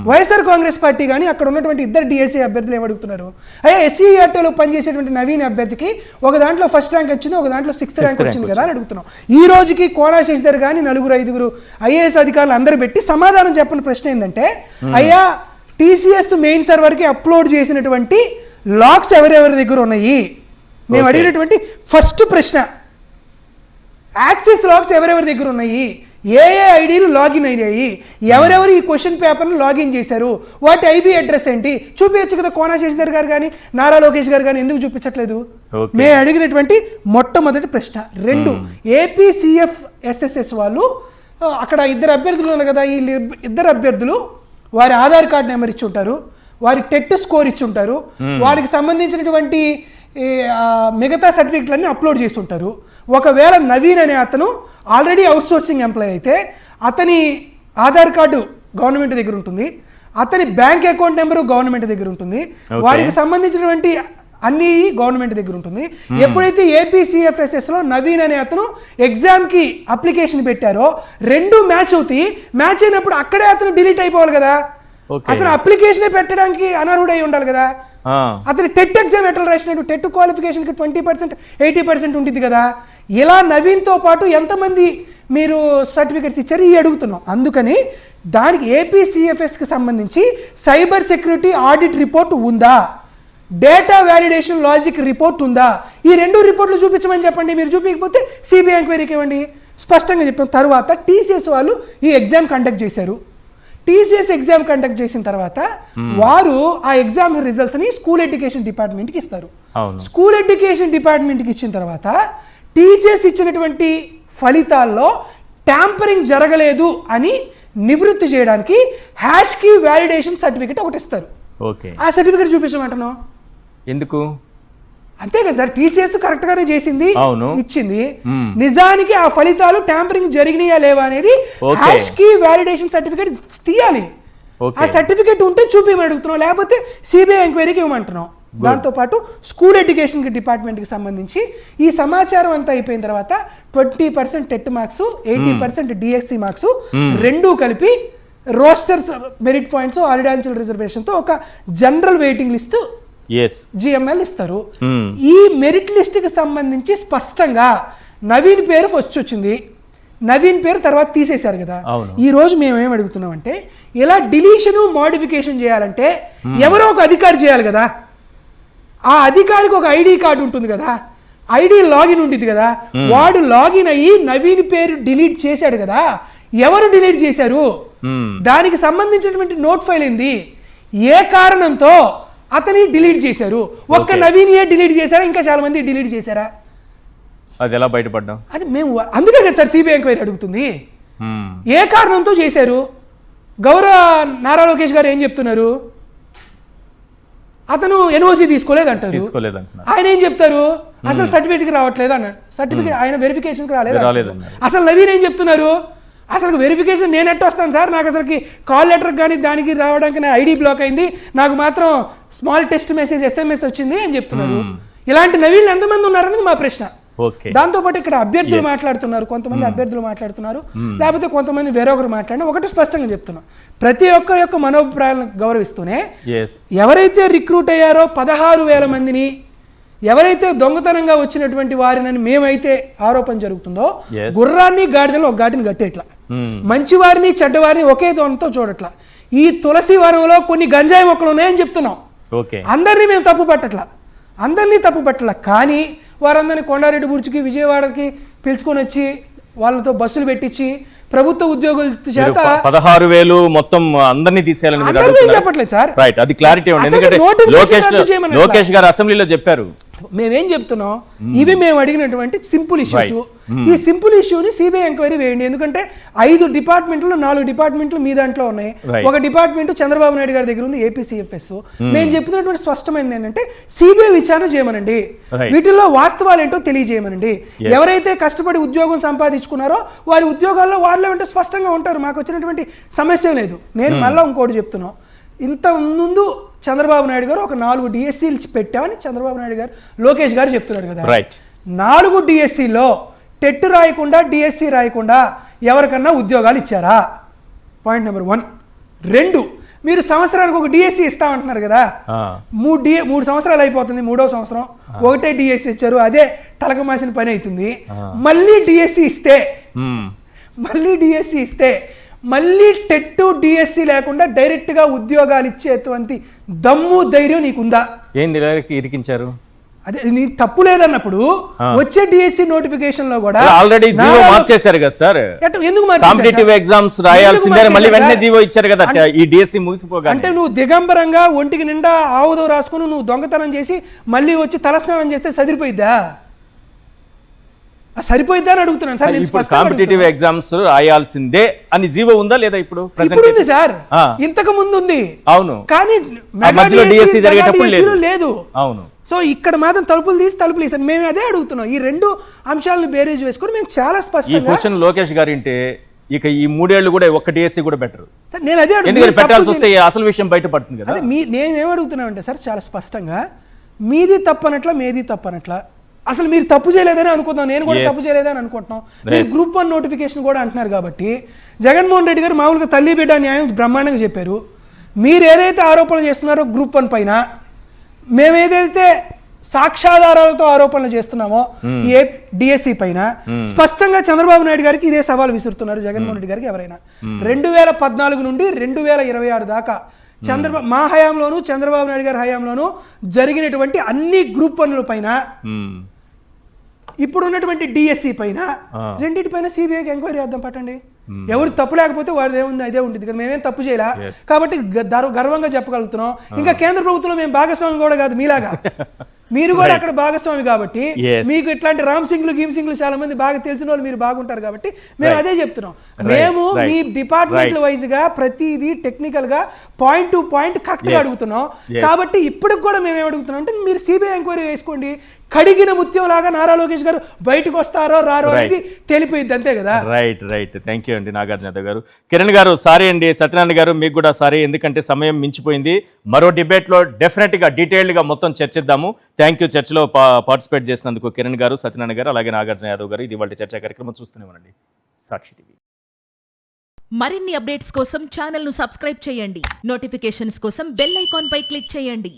వైఎస్ఆర్ కాంగ్రెస్ పార్టీ కానీ అక్కడ ఉన్నటువంటి 2 డిఎస్సీ అభ్యర్థులు ఏమడుగుతున్నారు, అయ్యా ఎస్సీఈఆర్టీలో పనిచేసేటువంటి నవీన్ అభ్యర్థికి ఒక దాంట్లో ఫస్ట్ ర్యాంక్ వచ్చింది, ఒక దాంట్లో 6th ర్యాంక్ వచ్చింది కదా అని అడుగుతున్నాం. ఈ రోజుకి కోనా శశిధర్ కానీ 4-5 ఐఏఎస్ అధికారులు అందరూ పెట్టి సమాధానం చెప్పిన ప్రశ్న ఏంటంటే, అయ్యా టీసీఎస్ మెయిన్ సర్వర్కి అప్లోడ్ చేసినటువంటి లాక్స్ ఎవరెవరి దగ్గర ఉన్నాయి? మేము అడిగినటువంటి ఫస్ట్ ప్రశ్న, యాక్సెస్ లాక్స్ ఎవరెవరి దగ్గర ఉన్నాయి, ఏ ఐడీలు లాగిన్ అయ్యాయి, ఎవరెవరు ఈ క్వశ్చన్ పేపర్ను లాగిన్ చేశారు, వాటి ఐబీ అడ్రస్ ఏంటి చూపించచ్చు కదా. కోనా శశిధర్ గారు కానీ నారా లోకేష్ గారు కానీ ఎందుకు చూపించట్లేదు? మేము అడిగినటువంటి మొట్టమొదటి ప్రశ్న. 2 ఏపీసీఎఫ్ఎస్ఎస్ఎస్ వాళ్ళు అక్కడ 2 అభ్యర్థులు ఉన్నారు కదా, ఈ 2 అభ్యర్థులు వారి ఆధార్ కార్డ్ నెంబర్ ఇచ్చి ఉంటారు, వారి టెట్ స్కోర్ ఇచ్చి ఉంటారు, వారికి సంబంధించినటువంటి మిగతా సర్టిఫికెట్లన్నీ అప్లోడ్ చేస్తుంటారు. ఒకవేళ నవీన్ అనే అతను ఆల్రెడీ అవుట్సోర్సింగ్ ఎంప్లాయ్ అయితే అతని ఆధార్ కార్డు గవర్నమెంట్ దగ్గర ఉంటుంది, అతని బ్యాంక్ అకౌంట్ నెంబరు గవర్నమెంట్ దగ్గర ఉంటుంది, వారికి సంబంధించినటువంటి అన్ని గవర్నమెంట్ దగ్గర ఉంటుంది. ఎప్పుడైతే ఏపీసీఎఫ్ఎస్ఎస్లో నవీన్ అనే అతను ఎగ్జామ్కి అప్లికేషన్ పెట్టారో 2 మ్యాచ్ అవుతాయి. మ్యాచ్ అయినప్పుడు అక్కడే అతను డిలీట్ అయిపోవాలి కదా. అసలు అప్లికేషనే పెట్టడానికి అనర్హుడై ఉండాలి కదా. అతను టెట్ ఎగ్జామ్ ఎట్లా రాసినట్టు, టెట్ క్వాలిఫికేషన్కి 20% 80% ఉంటుంది కదా. ఇలా నవీన్తో పాటు ఎంతమంది మీరు సర్టిఫికెట్స్ ఇచ్చారు ఈ అడుగుతున్నాం. అందుకని దానికి ఏపీసీఎఫ్ఎస్కి సంబంధించి సైబర్ సెక్యూరిటీ ఆడిట్ రిపోర్ట్ ఉందా, డేటా వ్యాలిడేషన్ లాజిక్ రిపోర్ట్ ఉందా, ఈ 2 రిపోర్ట్లు చూపించమని చెప్పండి. మీరు చూపించకపోతే సిబిఐ ఎంక్వైరీకి ఇవ్వండి. స్పష్టంగా చెప్పాం. తర్వాత టీసీఎస్ వాళ్ళు ఈ ఎగ్జామ్ కండక్ట్ చేశారు. టీసీఎస్ ఎగ్జామ్ కండక్ట్ చేసిన తర్వాత వారు ఆ ఎగ్జామ్ రిజల్ట్స్ని స్కూల్ ఎడ్యుకేషన్ డిపార్ట్మెంట్కి ఇస్తారు. స్కూల్ ఎడ్యుకేషన్ డిపార్ట్మెంట్కి ఇచ్చిన తర్వాత టీసీఎస్ ఇచ్చినటువంటి ఫలితాల్లో ట్యాంపరింగ్ జరగలేదు అని నివృత్తి చేయడానికి హ్యాష్ కీ వ్యాలిడేషన్ సర్టిఫికేట్ ఒకటి ఇస్తారు. ఆ సర్టిఫికేట్ చూపించమంటున్నాం ఎందుకు? అంతే కదా సార్, టీసీఎస్ కరెక్ట్ గానే చేసింది, అవును. ఇచ్చింది. నిజానికి ఆ ఫలితాలు ట్యాంపరింగ్ జరిగినాయా లేవా అనేది Okay. హ్యాష్ కి వ్యాలిడేషన్ సర్టిఫికేట్ తీయాలి. Okay. ఆ సర్టిఫికేట్ ఉంటే చూపించమని అడుగుతున్నాం, లేకపోతే సిబిఐ ఎంక్వైరీకి ఇవ్వమంటున్నాం. దాంతోపాటు స్కూల్ ఎడ్యుకేషన్ డిపార్ట్మెంట్కి సంబంధించి ఈ సమాచారం అంతా అయిపోయిన తర్వాత 20% టెట్ మార్క్స్, 80% డిఎస్సి మార్క్స్ రెండూ కలిపి రోస్టర్స్, మెరిట్ పాయింట్స్, ఆరిడాన్షియల్ రిజర్వేషన్తో ఒక జనరల్ వెయిటింగ్ లిస్ట్ ఎస్ జిఎంఎల్ ఇస్తారు. ఈ మెరిట్ లిస్ట్కి సంబంధించి స్పష్టంగా నవీన్ పేరు ఫస్ట్ వచ్చింది, నవీన్ పేరు తర్వాత తీసేశారు కదా. అవును. ఈ రోజు మేము ఏం అడుగుతున్నామంటే, ఇలా డిలీషన్ మోడిఫికేషన్ చేయాలంటే ఎవరో ఒక అధికారి చేయాలి కదా. ఆ అధికారికి ఒక ఐడి కార్డు ఉంటుంది కదా, ఐడి లాగిన్ ఉంటుంది కదా, వాడు లాగిన్ అయ్యి నవీన్ పేరు డిలీట్ చేశాడు కదా. ఎవరు డిలీట్ చేశారు, దానికి సంబంధించినటువంటి నోట్ ఫైల్ ఏంది, ఏ కారణంతో అతని డిలీట్ చేశారు. ఒక్క Okay. నవీన్ ఏ డిలీట్ చేశారా, ఇంకా చాలా మంది డిలీట్ చేశారా? అది ఎలా బయటపడ్డాం? అది మేము అందుకే కదా సార్ సిబిఐ ఎంక్వైరీ అడుగుతుంది. ఏ కారణంతో చేశారు? గౌరవ నారా లోకేష్ గారు ఏం చెప్తున్నారు, అతను ఎన్ఓసి తీసుకోలేదంటారు. తీసుకోలేదంటున్నారు. ఆయన ఏం చెప్తారు, అసలు సర్టిఫికేట్కి రావట్లేదు అన్నాడు. సర్టిఫికేట్ ఆయన వెరిఫికేషన్కి రాలేదన్నారు. రాలేదు. అసలు నవీన్ ఏం చెప్తున్నారు, అసలు వెరిఫికేషన్ నేను ఎట్ట వస్తాను సార్, నాకు అసలుకి కాల్ లెటర్ కానీ దానికి రావడానికి నా ఐడి బ్లాక్ అయింది, నాకు మాత్రం స్మాల్ టెక్స్ట్ మెసేజ్ SMS వచ్చింది అని చెప్తున్నారు. ఇలాంటి నవీన్లు ఎంతమంది ఉన్నారనేది మా ప్రశ్న. ఓకే. దాంతోపాటు ఇక్కడ అభ్యర్థులు మాట్లాడుతున్నారు, కొంతమంది అభ్యర్థులు మాట్లాడుతున్నారు, లేకపోతే కొంతమంది వేరొకరు మాట్లాడినా ఒకటి స్పష్టంగా చెప్తున్నాం, ప్రతి ఒక్కరి యొక్క మనోభిప్రాయాలను గౌరవిస్తూనే ఎస్ ఎవరైతే రిక్రూట్ అయ్యారో 16,000 మందిని, ఎవరైతే దొంగతనంగా వచ్చినటువంటి వారిని మేమైతే ఆరోపణ జరుగుతుందో, Yes. గుర్రాన్ని గాడిదలో ఒక ఘాటిని కట్టేట్లా, మంచివారిని చెడ్డవారిని ఒకే దోణంతో చూడట్లా. ఈ తులసి వనంలో కొన్ని గంజాయి మొక్కలు ఉన్నాయని చెప్తున్నాం. ఓకే. అందరినీ మేము తప్పు పట్టట్లా, అందరినీ తప్పు పట్టట్లా, కానీ వారందరినీ కొండారెడ్డి బుర్చికి, విజయవాడకి పిలుచుకొని వచ్చి వాళ్ళతో బస్సులు పెట్టించి ప్రభుత్వ ఉద్యోగుల చేత 16,000 మొత్తం అందరినీ తీసేయాలని మీరు అందరినీ అడుగుతున్నారు. చెప్పట్లేదు సార్. రైట్, అది క్లారిటీ ఉంది. అసలు ఎందుకంటే notification రద్దు చేయమని లోకేష్ గారు అసెంబ్లీలో చెప్పారు. మేమేం చెప్తున్నాం, ఇవి మేము అడిగినటువంటి సింపుల్ ఇష్యూస్. Right. ఈ సింపుల్ ఇష్యూని సిబిఐ ఎంక్వైరీ వేయండి. ఎందుకంటే 5 డిపార్ట్మెంట్లు 4 డిపార్ట్మెంట్లు మీ దాంట్లో ఉన్నాయి. Right. ఒక డిపార్ట్మెంట్ చంద్రబాబు నాయుడు గారి దగ్గర ఉంది, ఏపీసీఎఫ్ఎస్. నేను చెప్తున్నటువంటి స్పష్టమైనది ఏంటంటే సిబిఐ విచారణ చేయమనండి, Right. వీటిల్లో వాస్తవాలు ఏంటో తెలియజేయమనండి. Yes. ఎవరైతే కష్టపడి ఉద్యోగం సంపాదించుకున్నారో వారి ఉద్యోగాల్లో వాళ్ళే ఉంటే స్పష్టంగా ఉంటారు, మాకు వచ్చినటువంటి సమస్య లేదు. నేను మళ్ళీ ఇంకోటి చెప్తున్నాం, ఇంత ముందు చంద్రబాబు నాయుడు గారు ఒక 4 డిఎస్సీలు పెట్టామని చంద్రబాబు నాయుడు గారు, లోకేష్ గారు చెప్తున్నారు కదా. రైట్. 4 డిఎస్సీలో టెట్ రాయకుండా, డిఎస్సి రాయకుండా ఎవరికన్నా ఉద్యోగాలు ఇచ్చారా? Point number 1. 2, మీరు సంవత్సరానికి ఒక డిఎస్సి ఇస్తామంటున్నారు కదా, 3 సంవత్సరాలు అయిపోతుంది, 3వ సంవత్సరం ఒకటే డిఎస్సి ఇచ్చారు, అదే తలకమాసిన పని అవుతుంది. మళ్ళీ డిఎస్సి ఇస్తే మళ్ళీ టెట్ డిఎస్సి లేకుండా డైరెక్ట్గా ఉద్యోగాలు ఇచ్చేటువంటి దమ్ము ధైర్యం నీకుందా? ఏంది ఇరికించారు? అదే నీ తప్పు లేదన్నప్పుడు వచ్చే డిఎస్సి నోటిఫికేషన్ లో కూడా ఆల్రెడీ జీవో మార్చేశారు కదా సార్. ఎందుకు కాంపిటేటివ్ ఎగ్జామ్స్ రాయాల్సిందే, మళ్ళీ వెంటనే జీవో ఇచ్చారు కదా ఈ డిఎస్సి ముగిసిపోగా. అంటే నువ్వు దిగంబరంగా ఒంటికి నిండా ఆవుదో రాసుకుని నువ్వు దొంగతనం చేసి మళ్ళీ వచ్చి తలస్నానం చేస్తే సరిపోయిద్దా? సరిపోయిద్దా అని అడుగుతున్నాను సార్. కాంపిటేటివ్ ఎగ్జామ్స్ రాయాల్సిందే అని జీవో ఉందా లేదా? ఇప్పుడు ఇప్పుడు ఉంది సార్, ఇంతకు ముందు ఉంది. అవును, కానీ మధ్యలో డిఎస్సి జరిగేటప్పుడు లేదు. అవును. సో ఇక్కడ మాత్రం తలుపులు తీసారు. మేము అదే అడుగుతున్నాం, ఈ 2 అంశాలను బేరేజ్ వేసుకొని మేము చాలా ఈ స్పష్టంగా క్వశ్చన్ లోకేష్ గారు ఇంటే ఇక ఈ 3 ఏళ్ళు కూడా ఒక్క డిఎస్సి కూడా బెటర్. నేను అదే ఎందుకంటే పెట్టాల్సి వస్తే అసలు విషయం బయటపడుతుంది కదా. అదే నేనేం అడుగుతున్నానంటే సార్, చాలా స్పష్టంగా మీది తప్పనట్ల, మేది తప్పనట్ల, అసలు మీరు తప్పు చేయలేదని అనుకుందాం, నేను కూడా తప్పు చేయలేదని అనుకుంటున్నాం. మీరు గ్రూప్ 1 నోటిఫికేషన్ కూడా అంటున్నారు కాబట్టి, జగన్మోహన్ రెడ్డి గారు మామూలుగా తల్లి బిడ్డ న్యాయం బ్రహ్మాండంగా చెప్పారు. మీరు ఏదైతే ఆరోపణలు చేస్తున్నారో గ్రూప్ 1 పైన, మేమేదైతే సాక్ష్యాధారాలతో ఆరోపణలు చేస్తున్నామో ఏ డిఎస్సి పైన, స్పష్టంగా చంద్రబాబు నాయుడు గారికి ఇదే సవాల్ విసురుతున్నారు జగన్మోహన్ రెడ్డి గారికి. ఎవరైనా 2014 నుండి 2026 దాకా మా హయాంలోను, చంద్రబాబు నాయుడు గారి హయాంలోను జరిగినటువంటి అన్ని గ్రూప్ 1ల పైన, ఇప్పుడు ఉన్నటువంటి డిఎస్సి పైన, రెండింటి పైన సిబిఐకి ఎంక్వైరీ చేద్దాం పట్టండి. ఎవరు తప్పు లేకపోతే వాడిది ఏముంది అదే ఉంటుంది కదా, మేమేం తప్పు చేయలే కాబట్టి గర్వంగా చెప్పగలుగుతున్నాం. ఇంకా కేంద్ర ప్రభుత్వంలో మేము భాగస్వామి కూడా కాదు మీలాగా, మీరు కూడా అక్కడ భాగస్వామి కాబట్టి మీకు ఇట్లాంటి రామ్ సింగ్లు గీమ్ సింగ్లు చాలా మంది బాగా తెలిసిన వాళ్ళు మీరు బాగుంటారు కాబట్టి మేము అదే చెప్తున్నాం. మేము మీ డిపార్ట్మెంట్ల వైజ్ గా ప్రతిదీ టెక్నికల్ గా పాయింట్ టు పాయింట్ కరెక్ట్ గా అడుగుతున్నాం. కాబట్టి ఇప్పటికి కూడా మేము ఏమడుగుతున్నాం అంటే మీరు సిబిఐ ఎంక్వైరీ వేసుకోండి, కడిగిన ముత్యం లాగా నారా లోకేష్ గారు బయటకు వస్తారో రారో అనేది తెలిపోయింది, అంతే కదా. రైట్ థ్యాంక్ యూ అండి నాగార్జున యాదవ్ గారు. కిరణ్ గారు సారీ అండి, సత్యనారాయణ గారు మీకు కూడా సారీ, ఎందుకంటే సమయం మించిపోయింది. మరో డిబేట్లో డెఫినెట్గా డీటెయిల్డ్గా మొత్తం చర్చిద్దాము. థ్యాంక్ యూ చర్చలో పార్టిసిపేట్ చేసినందుకు కిరణ్ గారు, సత్యనారాయణ గారు, అలాగే నాగార్జున యాదవ్ గారు. ఇది వాళ్ళ చర్చా కార్యక్రమం చూస్తూనే ఉండండి సాక్షి టీవీ. మరిన్ని అప్డేట్స్ కోసం ఛానల్ను సబ్స్క్రైబ్ చేయండి. నోటిఫికేషన్స్ కోసం బెల్ ఐకాన్ పై క్లిక్ చేయండి.